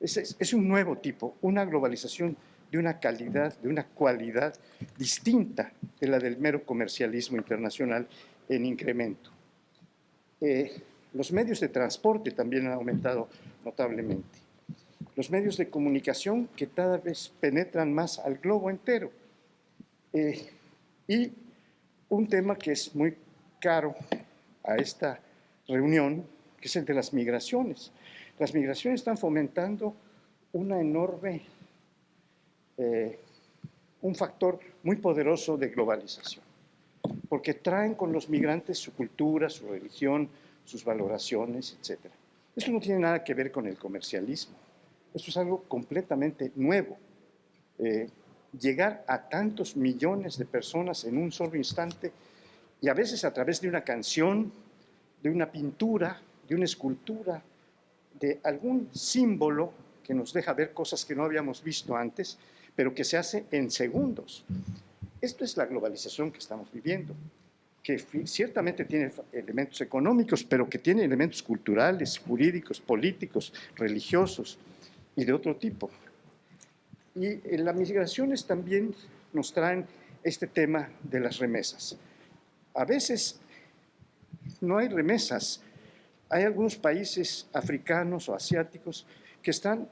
Es un nuevo tipo, una globalización de una calidad, de una cualidad distinta de la del mero comercialismo internacional en incremento. Los medios de transporte también han aumentado notablemente. Los medios de comunicación que cada vez penetran más al globo entero. Y un tema que es muy caro a esta reunión, que es el de las migraciones. Las migraciones están fomentando una enorme, un factor muy poderoso de globalización, porque traen con los migrantes su cultura, su religión, sus valoraciones, etc. Esto no tiene nada que ver con el comercialismo. Esto es algo completamente nuevo. Llegar a tantos millones de personas en un solo instante y a veces a través de una canción, de una pintura, de una escultura, de algún símbolo que nos deja ver cosas que no habíamos visto antes, pero que se hace en segundos. Esto es la globalización que estamos viviendo, que ciertamente tiene elementos económicos, pero que tiene elementos culturales, jurídicos, políticos, religiosos y de otro tipo. Y las migraciones también nos traen este tema de las remesas. A veces no hay remesas. Hay algunos países africanos o asiáticos que están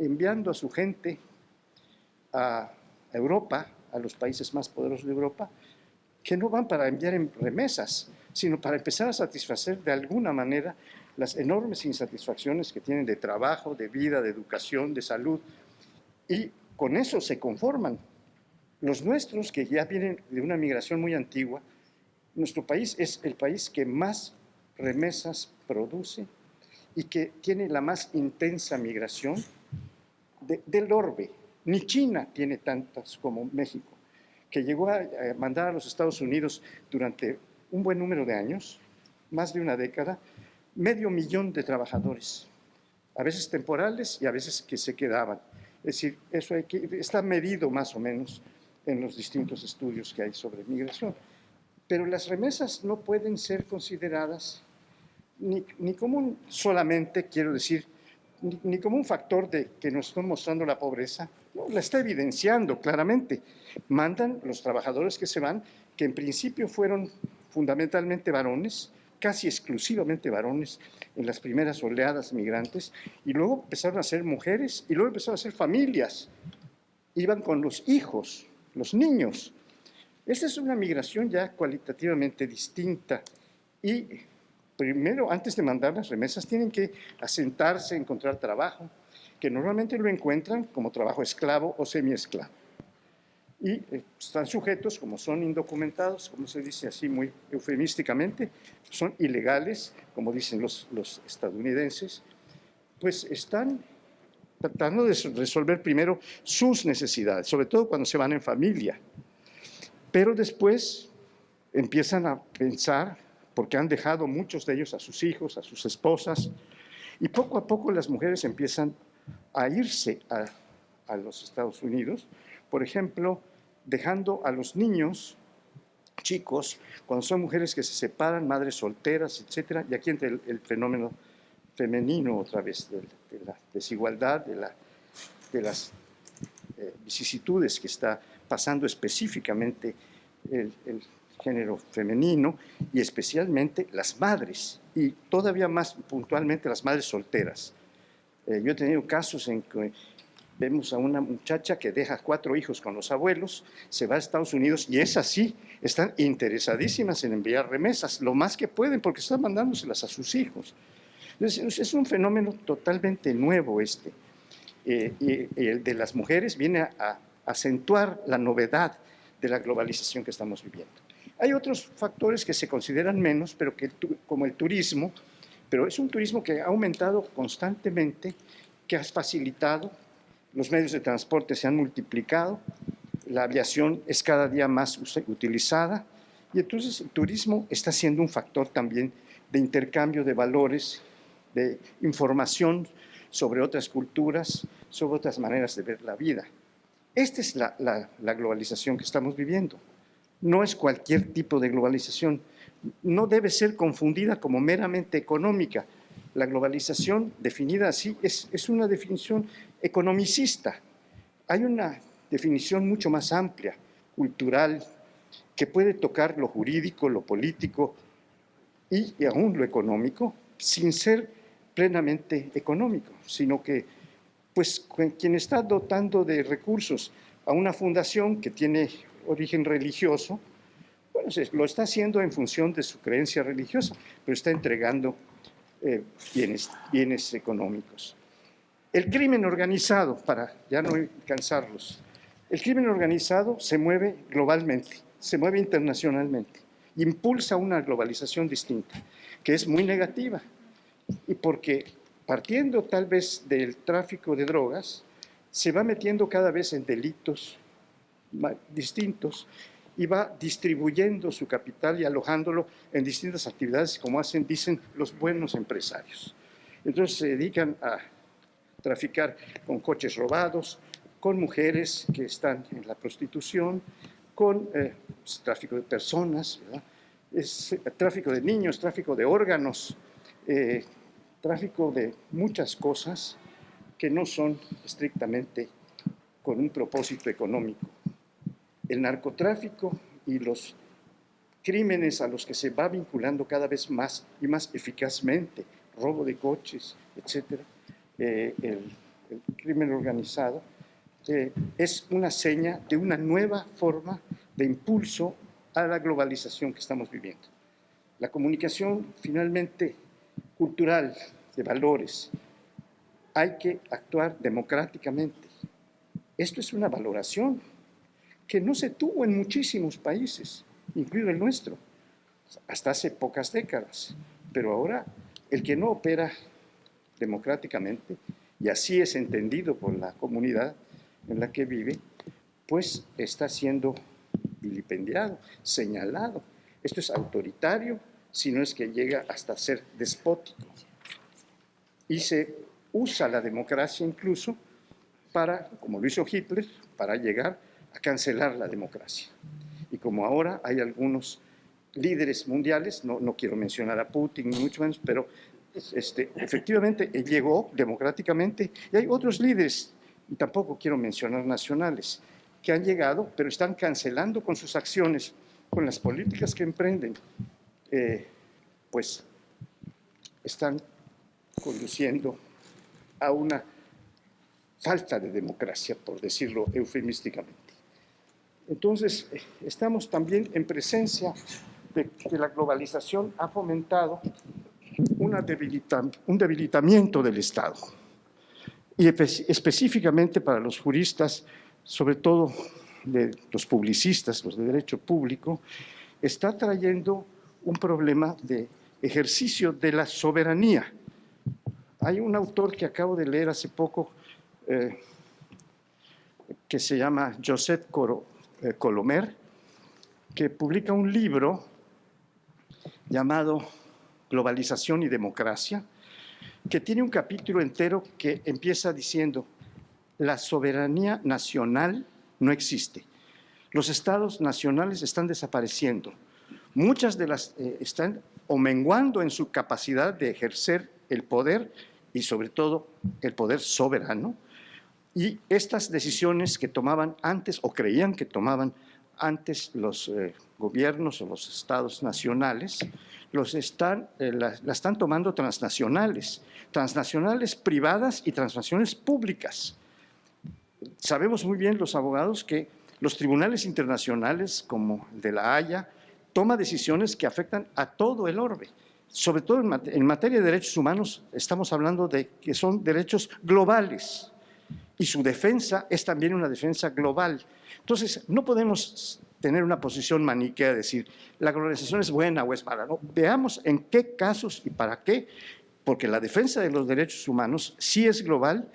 enviando a su gente a Europa, a los países más poderosos de Europa, que no van para enviar en remesas, sino para empezar a satisfacer de alguna manera las enormes insatisfacciones que tienen de trabajo, de vida, de educación, de salud, y con eso se conforman. Los nuestros, que ya vienen de una migración muy antigua, nuestro país es el país que más remesas produce y que tiene la más intensa migración del orbe. Ni China tiene tantas como México, que llegó a mandar a los Estados Unidos durante un buen número de años, más de una década, 500,000 de trabajadores, a veces temporales y a veces que se quedaban. Es decir, eso está medido más o menos en los distintos estudios que hay sobre migración. Pero las remesas no pueden ser consideradas ni como solamente, quiero decir, ni como un factor que nos está mostrando la pobreza. No, la está evidenciando claramente. Mandan los trabajadores que se van, que en principio fueron fundamentalmente varones, casi exclusivamente varones en las primeras oleadas migrantes, y luego empezaron a ser mujeres, y luego empezaron a ser familias. Iban con los hijos, los niños. Esta es una migración ya cualitativamente distinta, y primero, antes de mandar las remesas, tienen que asentarse, encontrar trabajo, que normalmente lo encuentran como trabajo esclavo o semiesclavo. Y están sujetos, como son indocumentados, como se dice así muy eufemísticamente, son ilegales, como dicen los estadounidenses, pues están tratando de resolver primero sus necesidades, sobre todo cuando se van en familia. Pero después empiezan a pensar, porque han dejado muchos de ellos a sus hijos, a sus esposas, y poco a poco las mujeres empiezan a irse a los Estados Unidos, por ejemplo, dejando a los niños chicos, cuando son mujeres que se separan, madres solteras, etc. Y aquí entra el fenómeno femenino otra vez, de la desigualdad, de las vicisitudes que está pasando específicamente el género femenino y especialmente las madres, y todavía más puntualmente las madres solteras. Yo he tenido casos en que Vemos a una muchacha que deja 4 hijos con los abuelos, se va a Estados Unidos y es así, están interesadísimas en enviar remesas, lo más que pueden porque están mandándoselas a sus hijos. Entonces, es un fenómeno totalmente nuevo este. Y el de las mujeres viene a acentuar la novedad de la globalización que estamos viviendo. Hay otros factores que se consideran menos, pero como el turismo, pero es un turismo que ha aumentado constantemente, que ha facilitado. Los medios de transporte se han multiplicado, la aviación es cada día más utilizada y entonces el turismo está siendo un factor también de intercambio de valores, de información sobre otras culturas, sobre otras maneras de ver la vida. Esta es la globalización que estamos viviendo. No es cualquier tipo de globalización. No debe ser confundida como meramente económica. La globalización, definida así, es una definición economicista. Hay una definición mucho más amplia, cultural, que puede tocar lo jurídico, lo político y aún lo económico, sin ser plenamente económico, sino que pues, quien está dotando de recursos a una fundación que tiene origen religioso, bueno, lo está haciendo en función de su creencia religiosa, pero está entregando bienes económicos. El crimen organizado, para ya no cansarlos, el crimen organizado se mueve globalmente, se mueve internacionalmente, impulsa una globalización distinta, que es muy negativa, y porque partiendo tal vez del tráfico de drogas, se va metiendo cada vez en delitos distintos y va distribuyendo su capital y alojándolo en distintas actividades, como dicen los buenos empresarios. Entonces se dedican a traficar con coches robados, con mujeres que están en la prostitución, con tráfico de personas, ¿verdad? Tráfico de niños, tráfico de órganos, tráfico de muchas cosas que no son estrictamente con un propósito económico. El narcotráfico y los crímenes a los que se va vinculando cada vez más y más eficazmente, robo de coches, etc., el crimen organizado, es una seña de una nueva forma de impulso a la globalización que estamos viviendo. La comunicación, finalmente, cultural, de valores, hay que actuar democráticamente. Esto es una valoración que no se tuvo en muchísimos países, incluido el nuestro, hasta hace pocas décadas. Pero ahora, el que no opera democráticamente, y así es entendido por la comunidad en la que vive, pues está siendo vilipendiado, señalado. Esto es autoritario, si no es que llega hasta ser despótico. Y se usa la democracia incluso para, como lo hizo Hitler, para llegar a cancelar la democracia. Y como ahora hay algunos líderes mundiales, no quiero mencionar a Putin, ni mucho menos, pero efectivamente él llegó democráticamente, y hay otros líderes, y tampoco quiero mencionar nacionales, que han llegado, pero están cancelando con sus acciones, con las políticas que emprenden, pues están conduciendo a una falta de democracia, por decirlo eufemísticamente. Entonces, estamos también en presencia de que la globalización ha fomentado un debilitamiento del Estado. Y específicamente para los juristas, sobre todo de los publicistas, los de derecho público, está trayendo un problema de ejercicio de la soberanía. Hay un autor que acabo de leer hace poco que se llama Joseph Colomer, que publica un libro llamado Globalización y Democracia, que tiene un capítulo entero que empieza diciendo: la soberanía nacional no existe. Los estados nacionales están desapareciendo. Muchas de las están o menguando en su capacidad de ejercer el poder y sobre todo el poder soberano. Y estas decisiones que tomaban antes o creían que tomaban antes los gobiernos o los estados nacionales, la están tomando transnacionales privadas y transnacionales públicas. sabemos muy bien los abogados que los tribunales internacionales, como el de La Haya, toman decisiones que afectan a todo el orbe. Sobre todo en materia de derechos humanos, estamos hablando de que son derechos globales y su defensa es también una defensa global. Entonces, no podemos tener una posición maniquea de decir la globalización es buena o es mala. No, veamos en qué casos y para qué, porque la defensa de los derechos humanos sí es global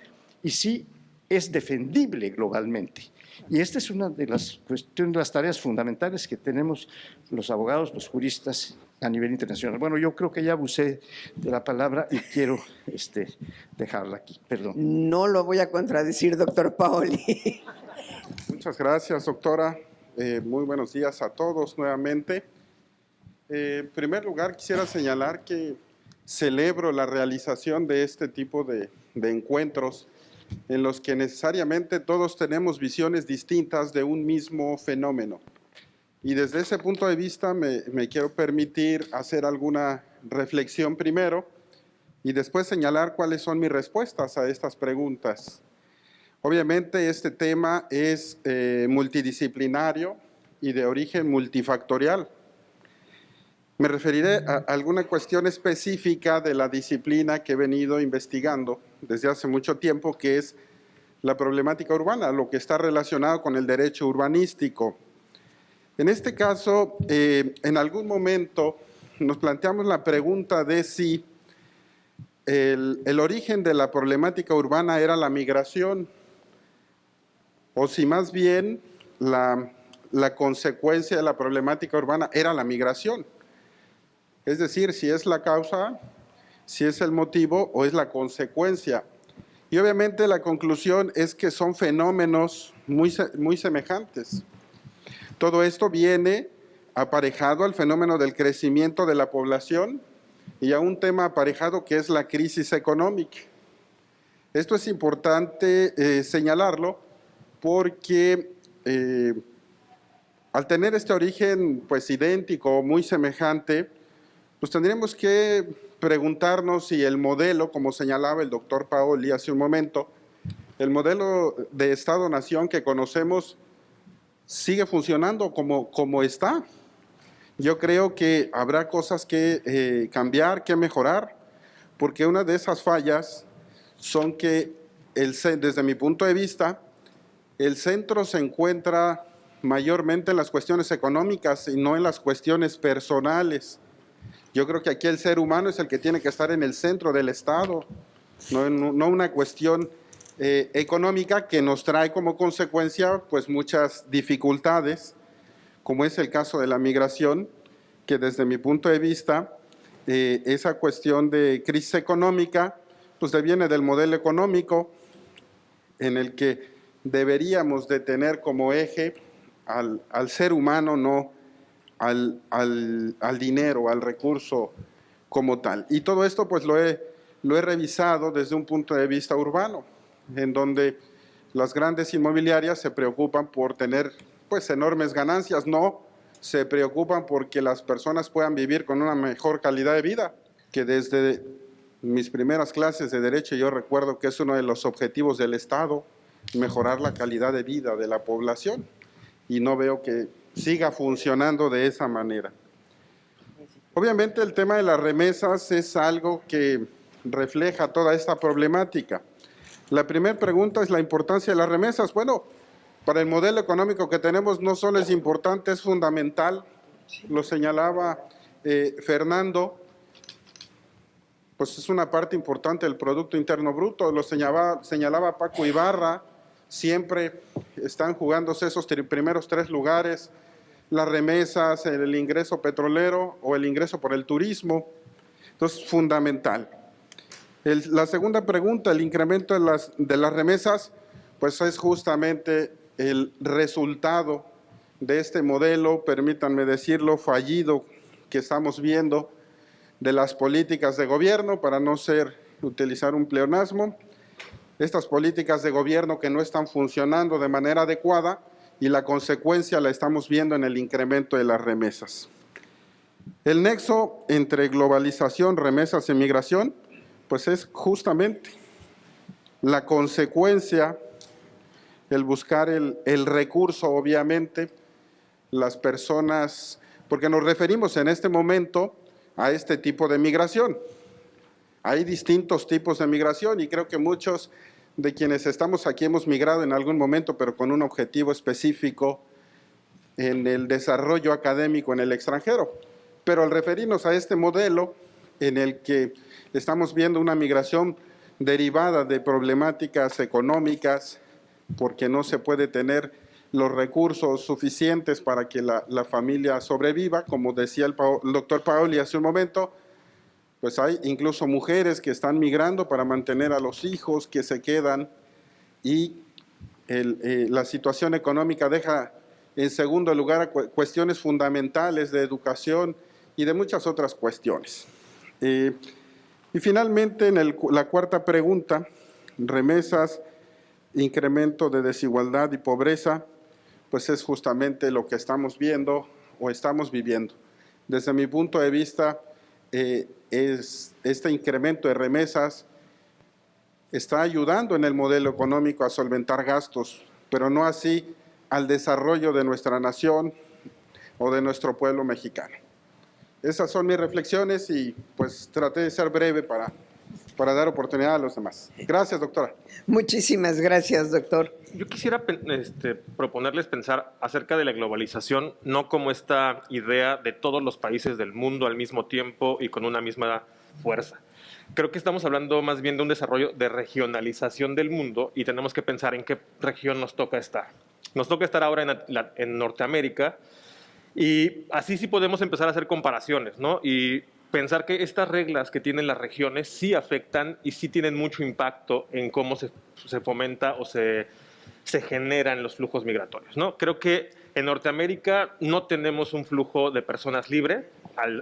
y sí es defendible globalmente. Y esta es una de las cuestiones, las tareas fundamentales que tenemos los abogados, los juristas a nivel internacional. Bueno, yo creo que ya abusé de la palabra y quiero dejarla aquí. Perdón. No lo voy a contradecir, doctor Paoli. Muchas gracias, doctora. Muy buenos días a todos nuevamente. En primer lugar, quisiera señalar que celebro la realización de este tipo de encuentros en los que necesariamente todos tenemos visiones distintas de un mismo fenómeno. Y desde ese punto de vista me quiero permitir hacer alguna reflexión primero y después señalar cuáles son mis respuestas a estas preguntas. Obviamente este tema es multidisciplinario y de origen multifactorial. Me referiré a alguna cuestión específica de la disciplina que he venido investigando desde hace mucho tiempo, que es la problemática urbana, lo que está relacionado con el derecho urbanístico. En este caso, en algún momento nos planteamos la pregunta de si el origen de la problemática urbana era la migración, o si más bien la consecuencia de la problemática urbana era la migración. Es decir, si es la causa, si es el motivo o es la consecuencia. Y obviamente la conclusión es que son fenómenos muy semejantes. Todo esto viene aparejado al fenómeno del crecimiento de la población y a un tema aparejado que es la crisis económica. Esto es importante señalarlo porque al tener este origen pues idéntico, muy semejante, pues tendríamos que preguntarnos si el modelo, como señalaba el doctor Paoli hace un momento, el modelo de Estado-Nación que conocemos sigue funcionando como está. Yo creo que habrá cosas que cambiar, que mejorar, porque una de esas fallas son que, desde mi punto de vista, el centro se encuentra mayormente en las cuestiones económicas y no en las cuestiones personales. Yo creo que aquí el ser humano es el que tiene que estar en el centro del Estado, no una cuestión económica que nos trae como consecuencia pues muchas dificultades, como es el caso de la migración, que desde mi punto de vista esa cuestión de crisis económica pues deviene del modelo económico en el que deberíamos de tener como eje al ser humano, no al dinero, al recurso como tal. Y todo esto pues lo he revisado desde un punto de vista urbano, en donde las grandes inmobiliarias se preocupan por tener pues enormes ganancias, no se preocupan porque las personas puedan vivir con una mejor calidad de vida, que desde mis primeras clases de Derecho yo recuerdo que es uno de los objetivos del Estado, mejorar la calidad de vida de la población, y no veo que siga funcionando de esa manera. Obviamente el tema de las remesas es algo que refleja toda esta problemática. La primera pregunta es la importancia de las remesas. Bueno, para el modelo económico que tenemos no solo es importante, es fundamental, lo señalaba Fernando, pues es una parte importante del Producto Interno Bruto, lo señalaba Paco Ibarra, siempre están jugándose esos primeros 3 lugares, las remesas, el ingreso petrolero o el ingreso por el turismo. Entonces, fundamental. La segunda pregunta, el incremento de las remesas, pues es justamente el resultado de este modelo, permítanme decirlo, fallido que estamos viendo de las políticas de gobierno, para no utilizar un pleonasmo, estas políticas de gobierno que no están funcionando de manera adecuada, y la consecuencia la estamos viendo en el incremento de las remesas. El nexo entre globalización, remesas y migración, pues es justamente la consecuencia el buscar el recurso, obviamente, las personas, porque nos referimos en este momento a este tipo de migración. Hay distintos tipos de migración y creo que muchos de quienes estamos aquí hemos migrado en algún momento, pero con un objetivo específico en el desarrollo académico en el extranjero. Pero al referirnos a este modelo en el que estamos viendo una migración derivada de problemáticas económicas, porque no se puede tener los recursos suficientes para que la familia sobreviva, como decía el doctor Paoli hace un momento, pues hay incluso mujeres que están migrando para mantener a los hijos que se quedan y la situación económica deja en segundo lugar cuestiones fundamentales de educación y de muchas otras cuestiones. Y finalmente, en la cuarta pregunta, remesas, incremento de desigualdad y pobreza, pues es justamente lo que estamos viendo o estamos viviendo. Desde mi punto de vista, este incremento de remesas está ayudando en el modelo económico a solventar gastos, pero no así al desarrollo de nuestra nación o de nuestro pueblo mexicano. Esas son mis reflexiones y pues traté de ser breve para dar oportunidad a los demás. Gracias, doctora. Muchísimas gracias, doctor. Yo quisiera proponerles pensar acerca de la globalización, no como esta idea de todos los países del mundo al mismo tiempo y con una misma fuerza. Creo que estamos hablando más bien de un desarrollo de regionalización del mundo y tenemos que pensar en qué región nos toca estar. Nos toca estar ahora en Norteamérica y así sí podemos empezar a hacer comparaciones, ¿no? Y pensar que estas reglas que tienen las regiones sí afectan y sí tienen mucho impacto en cómo se fomenta o se generan los flujos migratorios, ¿no? Creo que en Norteamérica no tenemos un flujo de personas libre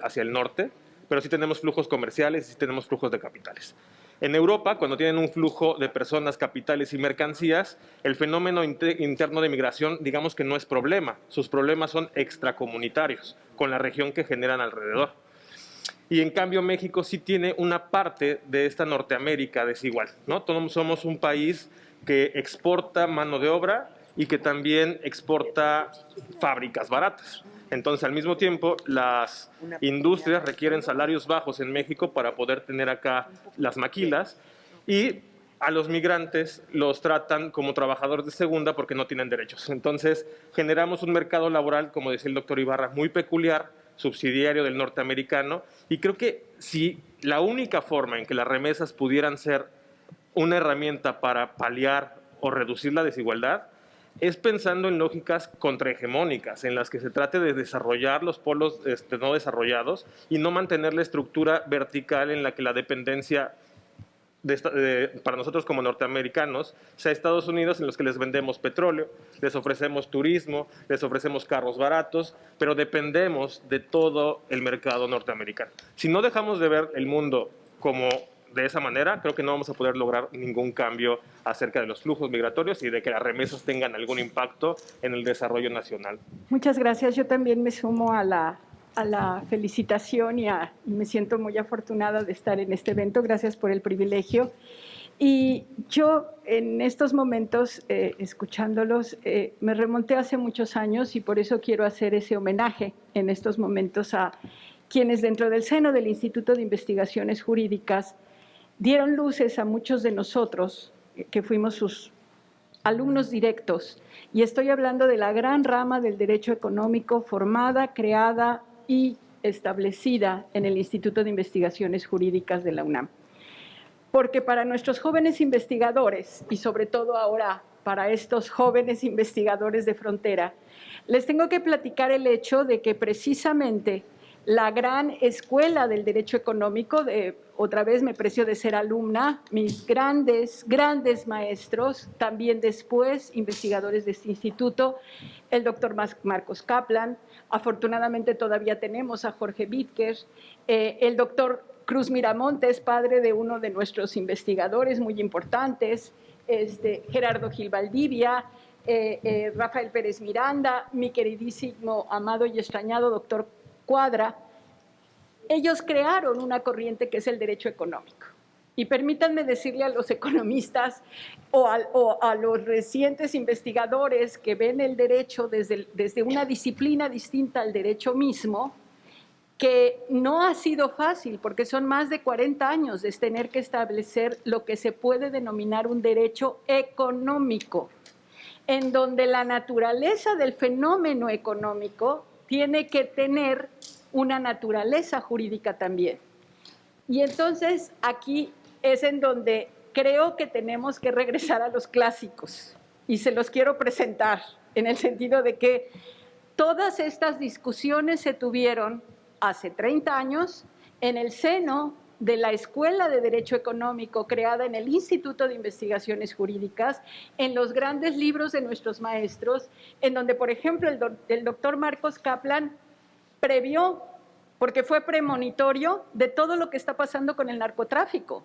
hacia el norte, pero sí tenemos flujos comerciales y sí tenemos flujos de capitales. En Europa, cuando tienen un flujo de personas, capitales y mercancías, el fenómeno interno de migración, digamos que no es problema. Sus problemas son extracomunitarios, con la región que generan alrededor. Y en cambio México sí tiene una parte de esta Norteamérica desigual, ¿no? Todos somos un país que exporta mano de obra y que también exporta fábricas baratas. Entonces, al mismo tiempo, las industrias requieren salarios bajos en México para poder tener acá las maquilas y a los migrantes los tratan como trabajadores de segunda porque no tienen derechos. Entonces, generamos un mercado laboral, como decía el doctor Ibarra, muy peculiar, subsidiario del norteamericano, y creo que si la única forma en que las remesas pudieran ser una herramienta para paliar o reducir la desigualdad es pensando en lógicas contrahegemónicas, en las que se trate de desarrollar los polos no desarrollados y no mantener la estructura vertical en la que la dependencia para nosotros como norteamericanos sea Estados Unidos, en los que les vendemos petróleo, les ofrecemos turismo, les ofrecemos carros baratos, pero dependemos de todo el mercado norteamericano. Si no dejamos de ver el mundo como de esa manera, creo que no vamos a poder lograr ningún cambio acerca de los flujos migratorios y de que las remesas tengan algún impacto en el desarrollo nacional. Muchas gracias. Yo también me sumo a la felicitación y me siento muy afortunada de estar en este evento. Gracias por el privilegio. Y yo en estos momentos, escuchándolos, me remonté hace muchos años y por eso quiero hacer ese homenaje en estos momentos a quienes dentro del seno del Instituto de Investigaciones Jurídicas dieron luces a muchos de nosotros que fuimos sus alumnos directos. Y estoy hablando de la gran rama del derecho económico formada, creada y establecida en el Instituto de Investigaciones Jurídicas de la UNAM. Porque para nuestros jóvenes investigadores, y sobre todo ahora para estos jóvenes investigadores de frontera, les tengo que platicar el hecho de que precisamente la gran escuela del derecho económico, otra vez me precio de ser alumna, mis grandes maestros, también después investigadores de este instituto, el doctor Marcos Kaplan, afortunadamente todavía tenemos a Jorge Vídker, el doctor Cruz Miramontes, padre de uno de nuestros investigadores muy importantes, Gerardo Gil Valdivia, Rafael Pérez Miranda, mi queridísimo, amado y extrañado doctor Cuadra. Ellos crearon una corriente que es el derecho económico. Y permítanme decirle a los economistas o a los recientes investigadores que ven el derecho desde una disciplina distinta al derecho mismo, que no ha sido fácil, porque son más de 40 años de tener que establecer lo que se puede denominar un derecho económico, en donde la naturaleza del fenómeno económico tiene que tener una naturaleza jurídica también. Y entonces aquí es en donde creo que tenemos que regresar a los clásicos, y se los quiero presentar, en el sentido de que todas estas discusiones se tuvieron hace 30 años en el seno de la Escuela de Derecho Económico creada en el Instituto de Investigaciones Jurídicas, en los grandes libros de nuestros maestros, en donde, por ejemplo, el doctor Marcos Kaplan previó, porque fue premonitorio de todo lo que está pasando con el narcotráfico.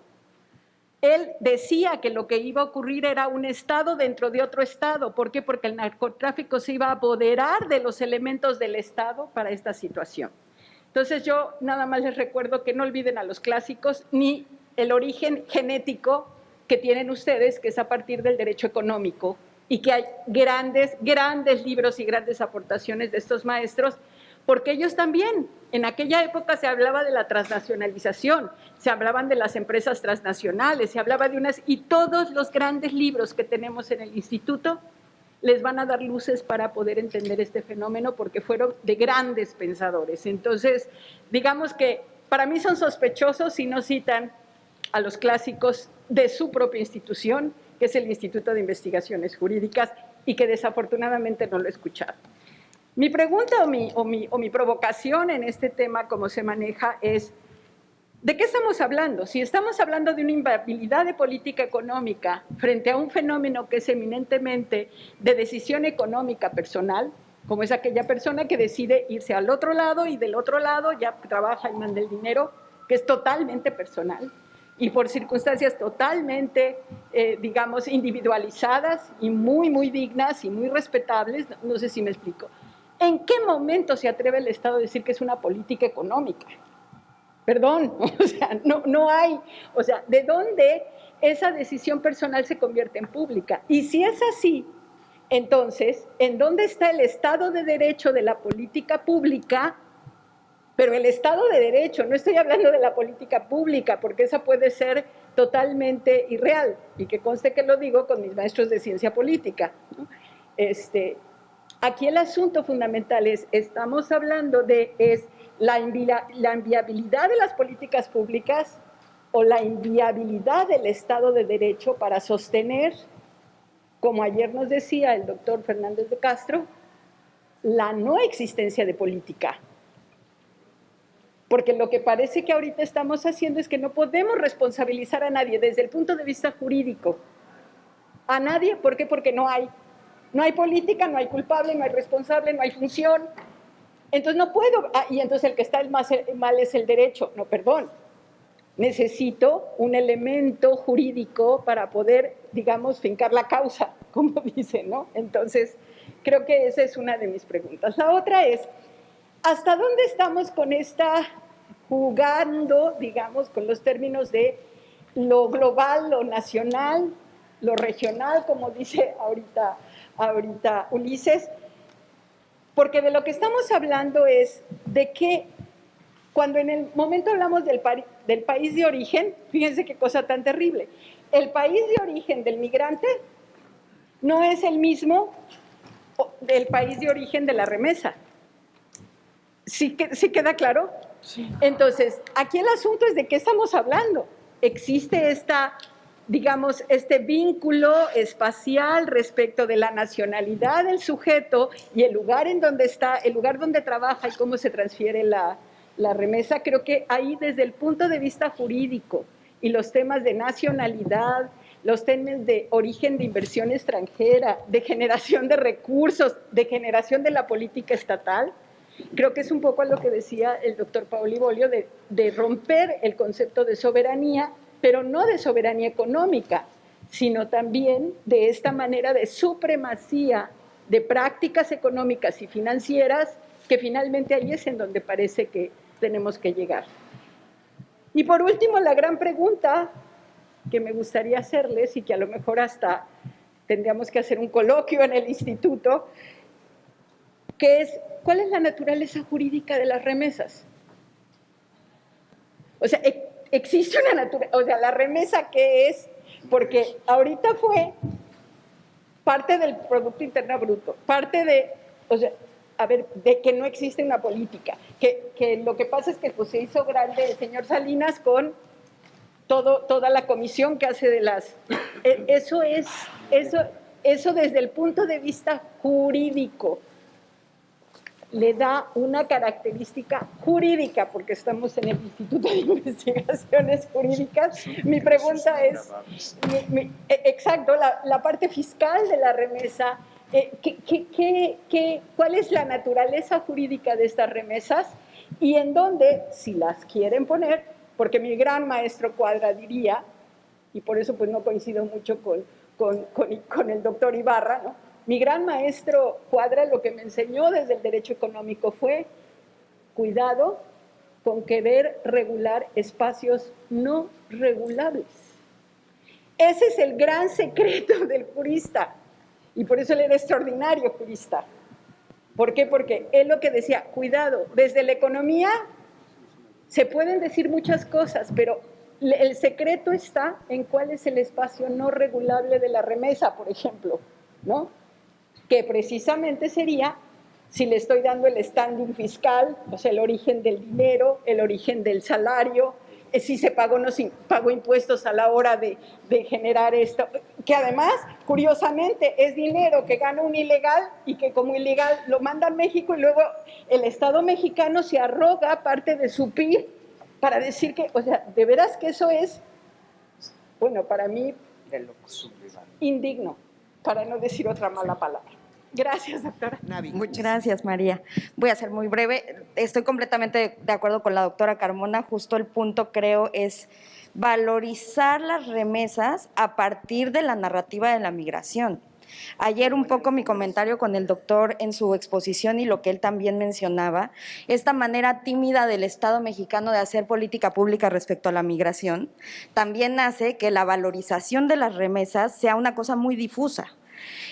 Él decía que lo que iba a ocurrir era un estado dentro de otro estado. ¿Por qué? Porque el narcotráfico se iba a apoderar de los elementos del estado para esta situación. Entonces yo nada más les recuerdo que no olviden a los clásicos ni el origen genético que tienen ustedes, que es a partir del derecho económico, y que hay grandes libros y grandes aportaciones de estos maestros, porque ellos también, en aquella época se hablaba de la transnacionalización, se hablaban de las empresas transnacionales, se hablaba de unas, y todos los grandes libros que tenemos en el instituto les van a dar luces para poder entender este fenómeno, porque fueron de grandes pensadores. Entonces, digamos que para mí son sospechosos si no citan a los clásicos de su propia institución, que es el Instituto de Investigaciones Jurídicas, y que desafortunadamente no lo he escuchado. Mi pregunta o mi provocación en este tema, como se maneja, es ¿de qué estamos hablando? Si estamos hablando de una inviabilidad de política económica frente a un fenómeno que es eminentemente de decisión económica personal, como es aquella persona que decide irse al otro lado y del otro lado ya trabaja y manda el dinero, que es totalmente personal y por circunstancias totalmente, digamos, individualizadas y muy dignas y muy respetables, no sé si me explico. ¿En qué momento se atreve el Estado a decir que es una política económica? Perdón, o sea, no hay, o sea, ¿de dónde esa decisión personal se convierte en pública? Y si es así, entonces, ¿en dónde está el Estado de Derecho de la política pública? Pero el Estado de Derecho, no estoy hablando de la política pública, porque esa puede ser totalmente irreal, y que conste que lo digo con mis maestros de ciencia política, ¿no? Aquí el asunto fundamental es, estamos hablando de la inviabilidad de las políticas públicas o la inviabilidad del Estado de Derecho para sostener, como ayer nos decía el doctor Fernández de Castro, la no existencia de política. Porque lo que parece que ahorita estamos haciendo es que no podemos responsabilizar a nadie desde el punto de vista jurídico. A nadie, ¿por qué? Porque no hay. No hay política, no hay culpable, no hay responsable, no hay función. Entonces no puedo, y entonces el que está mal es el derecho. No, perdón. Necesito un elemento jurídico para poder, digamos, fincar la causa, como dicen, ¿no? Entonces, creo que esa es una de mis preguntas. La otra es, ¿hasta dónde estamos con esta jugando, digamos, con los términos de lo global, lo nacional, lo regional, como dice ahorita Ulises? Porque de lo que estamos hablando es de que cuando en el momento hablamos del país de origen, fíjense qué cosa tan terrible, el país de origen del migrante no es el mismo del país de origen de la remesa. ¿Sí queda claro? Sí. Entonces, aquí el asunto es de qué estamos hablando. Existe digamos, este vínculo espacial respecto de la nacionalidad del sujeto y el lugar en donde está, el lugar donde trabaja y cómo se transfiere la remesa. Creo que ahí desde el punto de vista jurídico y los temas de nacionalidad, los temas de origen de inversión extranjera, de generación de recursos, de generación de la política estatal, creo que es un poco a lo que decía el doctor Paoli Bolio de romper el concepto de soberanía, pero no de soberanía económica, sino también de esta manera de supremacía de prácticas económicas y financieras, que finalmente ahí es en donde parece que tenemos que llegar. Y por último, la gran pregunta que me gustaría hacerles y que a lo mejor hasta tendríamos que hacer un coloquio en el instituto, que es, ¿cuál es la naturaleza jurídica de las remesas? O sea, existe una naturaleza, o sea, la remesa, ¿qué es? Porque ahorita fue parte del Producto Interno Bruto, parte de, o sea, a ver, de que no existe una política, que lo que pasa es que pues, se hizo grande el señor Salinas con toda la comisión que hace de las... Eso desde el punto de vista jurídico le da una característica jurídica, porque estamos en el Instituto de Investigaciones Jurídicas. Mi pregunta es, exacto, la parte fiscal de la remesa, ¿cuál es la naturaleza jurídica de estas remesas? Y en dónde, si las quieren poner, porque mi gran maestro Cuadra diría, y por eso pues no coincido mucho con el doctor Ibarra, ¿no? Mi gran maestro Cuadra lo que me enseñó desde el derecho económico fue cuidado con querer regular espacios no regulables. Ese es el gran secreto del jurista, y por eso él era extraordinario jurista. ¿Por qué? Porque él lo que decía, cuidado, desde la economía se pueden decir muchas cosas, pero el secreto está en cuál es el espacio no regulable de la remesa, por ejemplo, ¿no? Que precisamente sería, si le estoy dando el standing fiscal, o sea, el origen del dinero, el origen del salario, si se pagó o no se pagó impuestos a la hora de generar esto, que además, curiosamente, es dinero que gana un ilegal y que como ilegal lo manda a México y luego el Estado mexicano se arroga parte de su PIB para decir que, o sea, de veras que eso es, bueno, para mí, indigno, para no decir otra mala palabra. Gracias, doctora. Muchas gracias, María. Voy a ser muy breve. Estoy completamente de acuerdo con la doctora Carmona. Justo el punto, creo, es valorizar las remesas a partir de la narrativa de la migración. Ayer un poco mi comentario con el doctor en su exposición y lo que él también mencionaba, esta manera tímida del Estado mexicano de hacer política pública respecto a la migración, también hace que la valorización de las remesas sea una cosa muy difusa.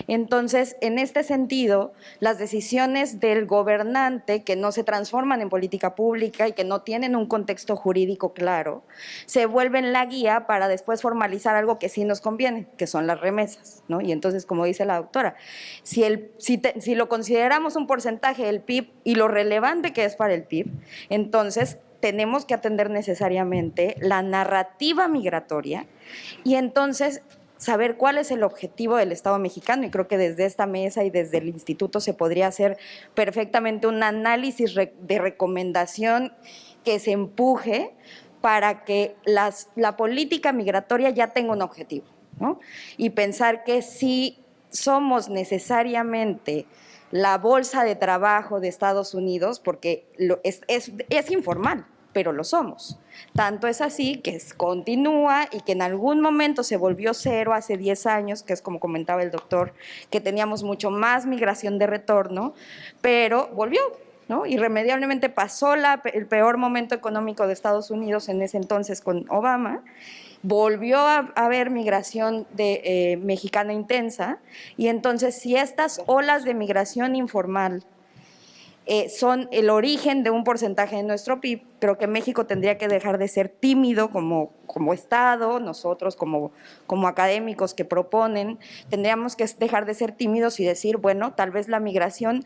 Entonces, en este sentido, las decisiones del gobernante que no se transforman en política pública y que no tienen un contexto jurídico claro, se vuelven la guía para después formalizar algo que sí nos conviene, que son las remesas, ¿no? Y entonces, como dice la doctora, si lo consideramos un porcentaje del PIB y lo relevante que es para el PIB, entonces tenemos que atender necesariamente la narrativa migratoria y entonces saber cuál es el objetivo del Estado mexicano, y creo que desde esta mesa y desde el instituto se podría hacer perfectamente un análisis de recomendación que se empuje para que la política migratoria ya tenga un objetivo, ¿no? Y pensar que si somos necesariamente la bolsa de trabajo de Estados Unidos, porque es informal, pero lo somos. Tanto es así que continúa y que en algún momento se volvió cero hace 10 años, que es como comentaba el doctor, que teníamos mucho más migración de retorno, pero volvió, ¿no? Irremediablemente pasó el peor momento económico de Estados Unidos en ese entonces con Obama, volvió a haber migración mexicana intensa, y entonces si estas olas de migración informal son el origen de un porcentaje de nuestro PIB, creo que México tendría que dejar de ser tímido como Estado, nosotros como académicos que proponen, tendríamos que dejar de ser tímidos y decir, bueno, tal vez la migración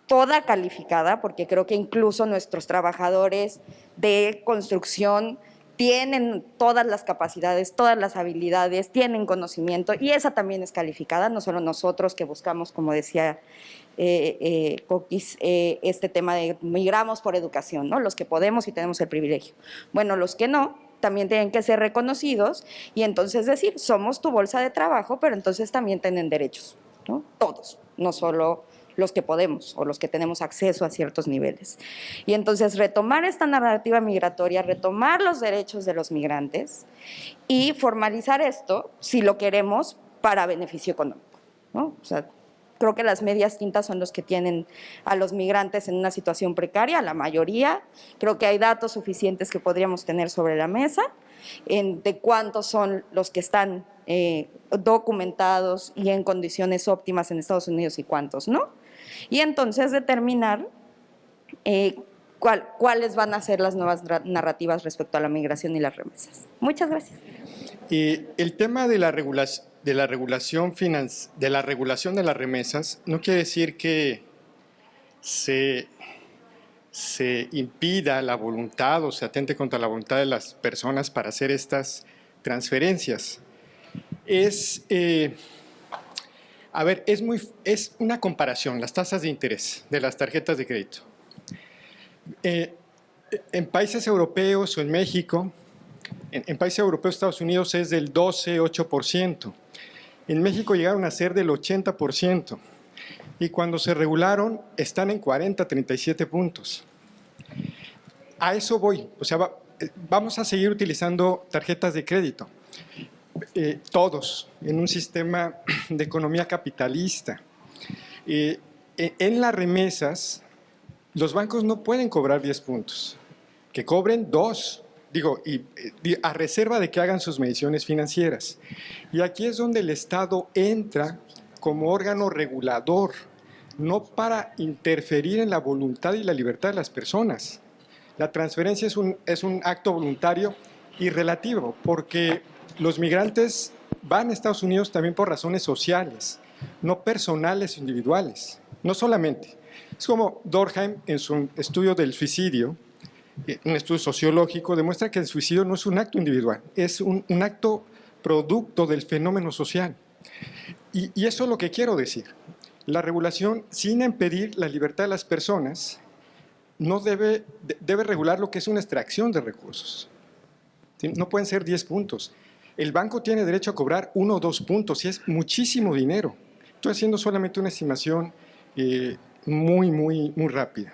toda calificada, porque creo que incluso nuestros trabajadores de construcción tienen todas las capacidades, todas las habilidades, tienen conocimiento, y esa también es calificada, no solo nosotros que buscamos, como decía Coquis, este tema de migramos por educación, ¿no? Los que podemos y tenemos el privilegio. Bueno, los que no, también tienen que ser reconocidos y entonces decir, somos tu bolsa de trabajo, pero entonces también tienen derechos, ¿no? Todos, no solo los que podemos o los que tenemos acceso a ciertos niveles. Y entonces retomar esta narrativa migratoria, retomar los derechos de los migrantes y formalizar esto, si lo queremos, para beneficio económico, ¿no? O sea, Creo que las medias tintas son los que tienen a los migrantes en una situación precaria, la mayoría. Creo que hay datos suficientes que podríamos tener sobre la mesa de cuántos son los que están documentados y en condiciones óptimas en Estados Unidos y cuántos no. Y entonces determinar cuáles van a ser las nuevas narrativas respecto a la migración y las remesas. Muchas gracias. El tema de la regulación de la regulación de las remesas no quiere decir que se impida la voluntad o se atente contra la voluntad de las personas para hacer estas transferencias. Es una comparación, las tasas de interés de las tarjetas de crédito. En países europeos o en México, en países europeos, Estados Unidos es del 12,8%. En México llegaron a ser del 80%. Y cuando se regularon, están en 40, 37 puntos. A eso voy. O sea, vamos a seguir utilizando tarjetas de crédito. Todos, en un sistema de economía capitalista. En las remesas, los bancos no pueden cobrar 10 puntos. Que cobren 2. A reserva de que hagan sus mediciones financieras. Y aquí es donde el Estado entra como órgano regulador, no para interferir en la voluntad y la libertad de las personas. La transferencia es un acto voluntario y relativo, porque los migrantes van a Estados Unidos también por razones sociales, no personales o individuales, no solamente. Es como Durkheim en su estudio del suicidio, un estudio sociológico, demuestra que el suicidio no es un acto individual, es un acto producto del fenómeno social. Y eso es lo que quiero decir. La regulación, sin impedir la libertad de las personas, no debe regular lo que es una extracción de recursos. ¿Sí? No pueden ser 10 puntos. El banco tiene derecho a cobrar 1 o 2 puntos y es muchísimo dinero. Estoy haciendo solamente una estimación muy rápida.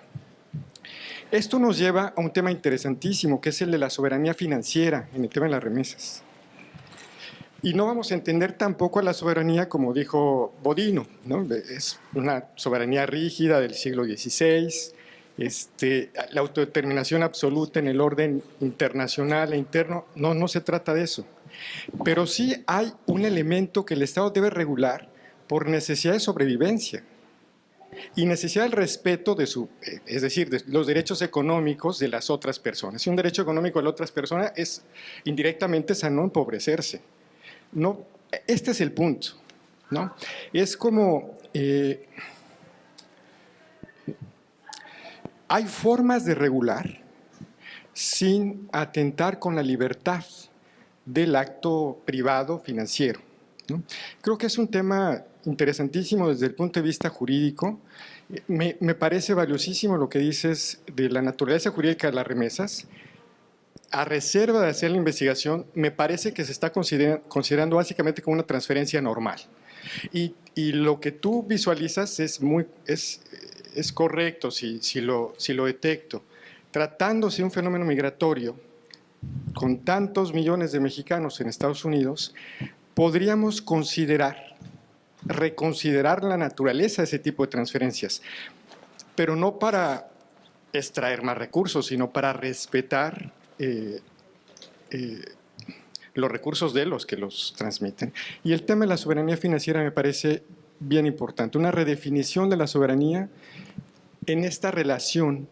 Esto nos lleva a un tema interesantísimo, que es el de la soberanía financiera en el tema de las remesas. Y no vamos a entender tampoco a la soberanía como dijo Bodino, ¿no? Es una soberanía rígida del siglo XVI, la autodeterminación absoluta en el orden internacional e interno, no se trata de eso. Pero sí hay un elemento que el Estado debe regular por necesidad de sobrevivencia y necesidad del respeto de de los derechos económicos de las otras personas. Si un derecho económico de las otras personas es indirectamente a no empobrecerse. No, este es el punto, ¿no? Es como hay formas de regular sin atentar con la libertad del acto privado financiero, ¿no? Creo que es un tema interesantísimo desde el punto de vista jurídico. Me parece valiosísimo lo que dices de la naturaleza jurídica de las remesas. A reserva de hacer la investigación, me parece que se está considerando básicamente como una transferencia normal. Y lo que tú visualizas es correcto si lo detecto. Tratándose de un fenómeno migratorio con tantos millones de mexicanos en Estados Unidos, podríamos reconsiderar la naturaleza de ese tipo de transferencias, pero no para extraer más recursos, sino para respetar los recursos de los que los transmiten. Y el tema de la soberanía financiera me parece bien importante, una redefinición de la soberanía en esta relación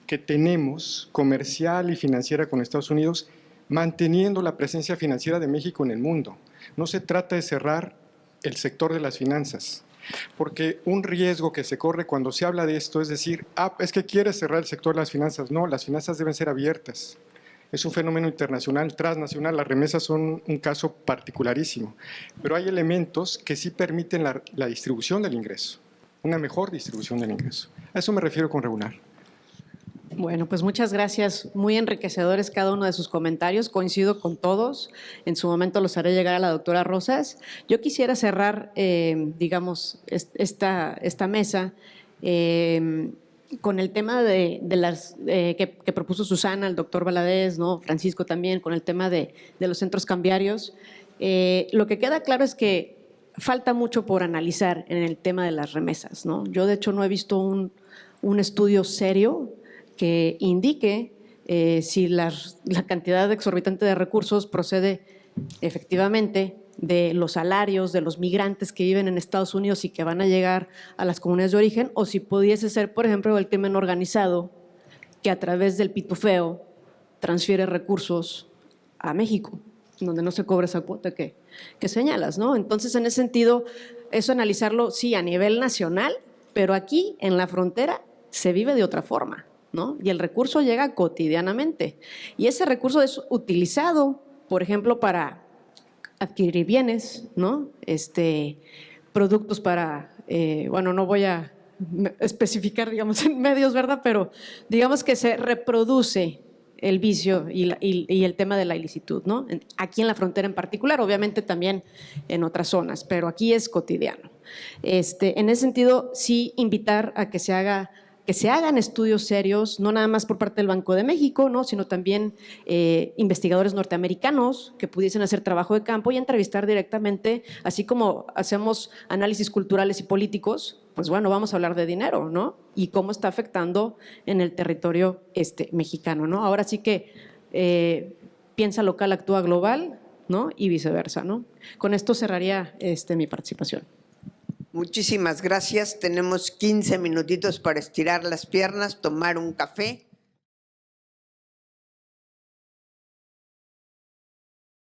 que tenemos comercial y financiera con Estados Unidos, manteniendo la presencia financiera de México en el mundo. No se trata de cerrar el sector de las finanzas, porque un riesgo que se corre cuando se habla de esto es decir, es que quiere cerrar el sector de las finanzas. No, las finanzas deben ser abiertas. Es un fenómeno internacional, transnacional. Las remesas son un caso particularísimo, pero hay elementos que sí permiten la distribución del ingreso, una mejor distribución del ingreso. A eso me refiero con regular. Bueno, pues muchas gracias. Muy enriquecedores cada uno de sus comentarios. Coincido con todos. En su momento los haré llegar a la doctora Rosas. Yo quisiera cerrar, esta mesa con el tema de las que propuso Susana, el doctor Valadez, ¿no? Francisco también, con el tema de los centros cambiarios. Lo que queda claro es que falta mucho por analizar en el tema de las remesas, ¿no? Yo, de hecho, no he visto un estudio serio que indique si la cantidad exorbitante de recursos procede efectivamente de los salarios de los migrantes que viven en Estados Unidos y que van a llegar a las comunidades de origen, o si pudiese ser, por ejemplo, el crimen organizado que a través del pitufeo transfiere recursos a México, donde no se cobra esa cuota que señalas, ¿no? Entonces, en ese sentido, eso analizarlo, sí, a nivel nacional, pero aquí, en la frontera, se vive de otra forma, ¿no? Y el recurso llega cotidianamente. Y ese recurso es utilizado, por ejemplo, para adquirir bienes, ¿no? Productos para, bueno, no voy a especificar, digamos, en medios, ¿verdad? Pero digamos que se reproduce el vicio y el tema de la ilicitud, ¿no? Aquí en la frontera en particular, obviamente también en otras zonas, pero aquí es cotidiano. En ese sentido, sí invitar a que se hagan estudios serios, no nada más por parte del Banco de México, ¿no? Sino también investigadores norteamericanos que pudiesen hacer trabajo de campo y entrevistar directamente, así como hacemos análisis culturales y políticos, pues bueno, vamos a hablar de dinero, ¿no? Y cómo está afectando en el territorio mexicano, ¿no? Ahora sí que piensa local, actúa global, ¿no? Y viceversa, ¿no? Con esto cerraría mi participación. Muchísimas gracias. Tenemos 15 minutitos para estirar las piernas, tomar un café